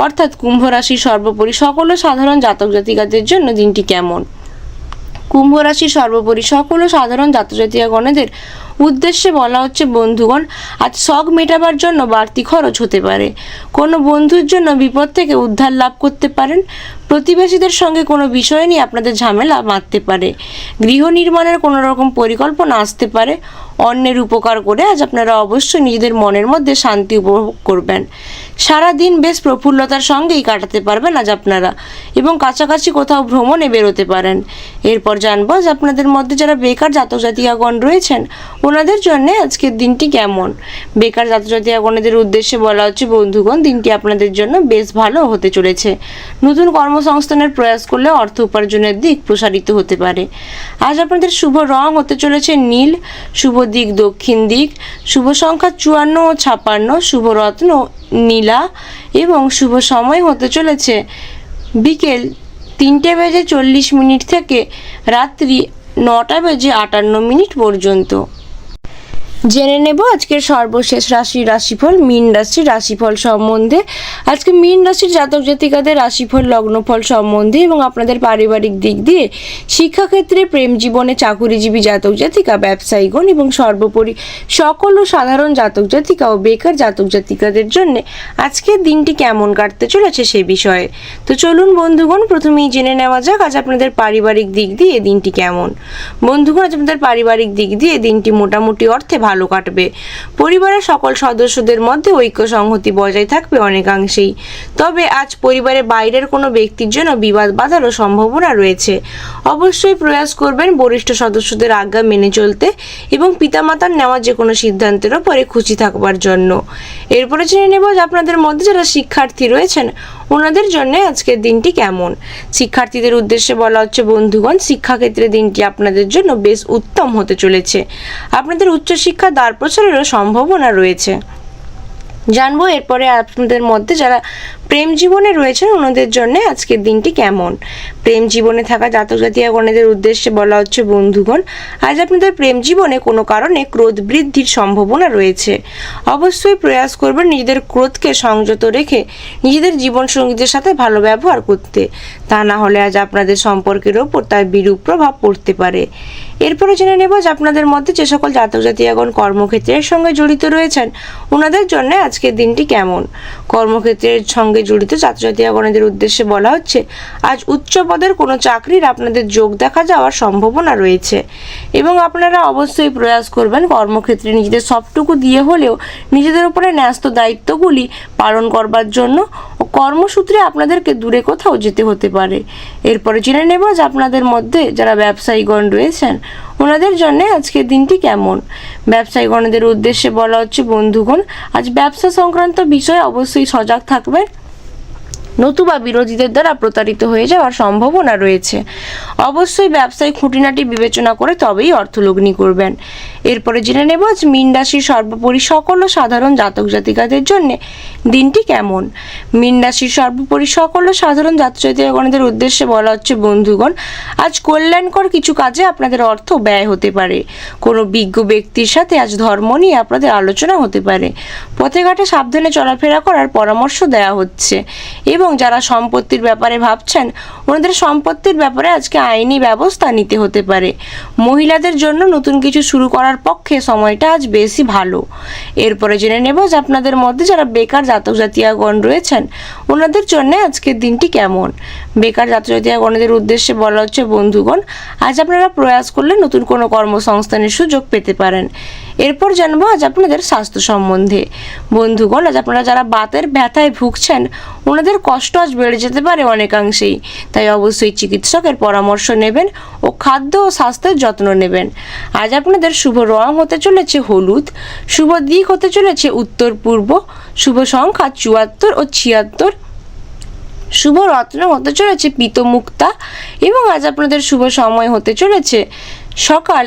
[SPEAKER 2] অর্থাৎ কুম্ভ রাশির সর্বোপরি সকল সাধারণ জাতক জাতিকাদের জন্য দিনটি কেমন। কুম্ভ রাশির সর্বোপরি সকল সাধারণ জাতজাতীয়গণদের উদ্দেশ্যে বলা হচ্ছে, বন্ধুগণ আজ শখ মেটাবার জন্য বাড়তি খরচ হতে পারে। কোনো বন্ধুর জন্য বিপদ থেকে উদ্ধার লাভ করতে পারেন। প্রতিবেশীদের সঙ্গে কোনো বিষয় নিয়ে আপনাদের ঝামেলা বাঁধতে পারে। গৃহ নির্মাণের কোনো রকম পরিকল্পনা আসতে পারে। অন্যের উপকার করে আজ আপনারা অবশ্যই নিজেদের মনের মধ্যে শান্তি উপভোগ করবেন। সারা দিন বেশ প্রফুল্লতার সঙ্গেই কাটাতে পারবেন আজ আপনারা, এবং কাছাকাছি কোথাও ভ্রমণে বেরোতে পারেন। এরপর জানবো যে আপনাদের মধ্যে যারা বেকার জাতক জাতিকাগণ রয়েছেন ওনাদের জন্য আজকের দিনটি কেমন। বেকার জাতক জাতিকাগণদের উদ্দেশ্যে বলা হচ্ছে, বন্ধুগণ দিনটি আপনাদের জন্য বেশ ভালো হতে চলেছে। নতুন কর্মসংস্থানের প্রয়াস করলে অর্থ উপার্জনের দিক প্রসারিত হতে পারে। আজ আপনাদের শুভ রং হতে চলেছে নীল, শুভ দিক দক্ষিণ দিক, শুভ সংখ্যা 54 ও 56, শুভ রত্ন নীলা এবং শুভ সময় হতে চলেছে বিকেল 3:40 থেকে রাত্রি 9:58 পর্যন্ত। জেনে নেব আজকের সর্বশেষ রাশিফল মীন রাশির রাশিফল সম্বন্ধে। আজকে মীন রাশির জাতক জাতিকাদের রাশিফল লগ্নফল সম্বন্ধে এবং আপনাদের পারিবারিক দিক দিয়ে, শিক্ষাক্ষেত্রে, প্রেম জীবনে, চাকুরিজীবী জাতক জাতিকা, ব্যবসায়ীগণ এবং সর্বোপরি সকল সাধারণ জাতক জাতিকা ও বেকার জাতক জাতিকাদের জন্য আজকের দিনটি কেমন কাটতে চলেছে সে বিষয়ে। তো চলুন বন্ধুগণ প্রথমেই জেনে নেওয়া যাক আজ আপনাদের পারিবারিক দিক দিয়ে দিনটি কেমন। বন্ধুগণ আজ আপনাদের পারিবারিক দিক দিয়ে দিনটি মোটামুটি অর্থে ভালো কাটবে। পরিবারের সকল সদস্যদের মধ্যে ঐক্য সংহতি বজায় থাকবে অনেকাংশেই। তবে আজ পরিবারের বাইরের কোনো ব্যক্তির জন্য বিবাদ বাধারও সম্ভাবনা রয়েছে। অবশ্যই প্রয়াস করবেন বরিষ্ঠ সদস্যদের আজ্ঞা মেনে চলতে এবং পিতামাতার নেওয়া যে কোনো সিদ্ধান্তের ওপরে খুশি থাকবার জন্য। এরপরে জেনে নেব যে আপনাদের মধ্যে যারা শিক্ষার্থী রয়েছেন ওনাদের জন্য আজকের দিনটি কেমন। শিক্ষার্থীদের উদ্দেশ্যে বলা হচ্ছে, বন্ধুগণ শিক্ষাক্ষেত্রে দিনটি আপনাদের জন্য বেশ উত্তম হতে চলেছে। আপনাদের উচ্চশিক্ষা দ্বার প্রসারেরও সম্ভাবনা রয়েছে। জানবো এরপরে আপনাদের মধ্যে যারা প্রেম জীবনে রয়েছেন ওনাদের জন্য আজকের দিনটি কেমন। প্রেম জীবনে থাকা জাতক জাতিকাগণদের উদ্দেশ্যে বলা হচ্ছে, বন্ধুগণ আজ আপনাদের প্রেম জীবনে কোনো কারণে ক্রোধ বৃদ্ধির সম্ভাবনা রয়েছে। অবশ্যই প্রয়াস করবেন নিজেদের ক্রোধকে সংযত রেখে নিজেদের জীবনসঙ্গীদের সাথে ভালো ব্যবহার করতে, তা না হলে আজ আপনাদের সম্পর্কের ওপর তার বিরূপ প্রভাব পড়তে পারে। এরপরে জেনে নেব যে আপনাদের মধ্যে যে সকল জাতক জাতিকাগণ কর্মক্ষেত্রের সঙ্গে জড়িত রয়েছেন ওনাদের জন্য আজকের দিনটি কেমন। কর্মক্ষেত্রের সঙ্গে জড়িত ছাত্রছাত্রীগণদের উদ্দেশ্যে বলা হচ্ছে, আজ উচ্চ পদের কোনো চাকরির আপনাদের যোগ দেখা যাওয়ার সম্ভাবনা রয়েছে এবং আপনারা অবশ্যই প্রয়াস করবেন কর্মক্ষেত্রে নিজেদের সবটুকু দিয়ে হলেও নিজেদের উপরে ন্যস্ত দায়িত্বগুলি পালন করবার জন্য ও কর্মসূত্রে আপনাদেরকে দূরে কোথাও যেতে হতে পারে। এরপরে জেনে নেব যে আপনাদের মধ্যে যারা ব্যবসায়ীগণ রয়েছেন ওনাদের জন্য আজকের দিনটি কেমন। ব্যবসায়ীগণদের উদ্দেশ্যে বলা হচ্ছে, বন্ধুগণ আজ ব্যবসা সংক্রান্ত বিষয়ে অবশ্যই সজাগ থাকবেন, নতুবা বিরোধীদের দ্বারা প্রতারিত হয়ে যাওয়ার সম্ভাবনা রয়েছে। অবশ্যই ব্যবসায় খুঁটিনাটি বিবেচনা করে তবেই অর্থলগ্নি করবেন। এরপরে জেনে নেব আজ মীন রাশির সর্বোপরি সকল সাধারণ জাতক জাতিকাদের জন্য দিনটি কেমন। মীন রাশির সর্বোপরি সকল সাধারণ জাতক জাতিকাগণদের উদ্দেশ্যে বলা হচ্ছে, বন্ধুগণ আজ কল্যাণকর কিছু কাজে আপনাদের অর্থ ব্যয় হতে পারে। কোনো বিজ্ঞ ব্যক্তির সাথে আজ ধর্ম নিয়ে আপনাদের আলোচনা হতে পারে। পথে ঘাটে সাবধানে চলাফেরা করার পরামর্শ দেওয়া হচ্ছে এবং যারা সম্পত্তির ব্যাপারে ভাবছেন ওনাদের সম্পত্তির ব্যাপারে আজকে আইনি ব্যবস্থা নিতে হতে পারে। মহিলাদের জন্য নতুন কিছু শুরু করার আপনার পক্ষে সময়টা আজ বেশি ভালো। এরপরে জেনে নেব যে আপনাদের মধ্যে যারা বেকার জাতক জাতিকাগণ রয়েছেন ওনাদের জন্য আজকের দিনটি কেমন। বেকার জাতক জাতিকাগণদের উদ্দেশ্যে বলা হচ্ছে, বন্ধুগণ আজ আপনারা প্রয়াস করলে নতুন কোনো কর্মসংস্থানের সুযোগ পেতে পারেন। এরপর জানবো আজ আপনাদের স্বাস্থ্য সম্বন্ধে। বন্ধুগণ আজ আপনারা যারা বাতের ব্যথায় ভুগছেন ওনাদের কষ্ট আজ বেড়ে যেতে পারে অনেকাংশেই, তাই অবশ্যই চিকিৎসকের পরামর্শ নেবেন ও খাদ্য ও স্বাস্থ্যের যত্ন নেবেন। আজ আপনাদের শুভ রং হতে চলেছে হলুদ, শুভ দিক হতে চলেছে উত্তর পূর্ব, শুভ সংখ্যা 74 ও 76, শুভ রত্ন হতে চলেছে পীতমুক্তা এবং আজ আপনাদের শুভ সময় হতে চলেছে সকাল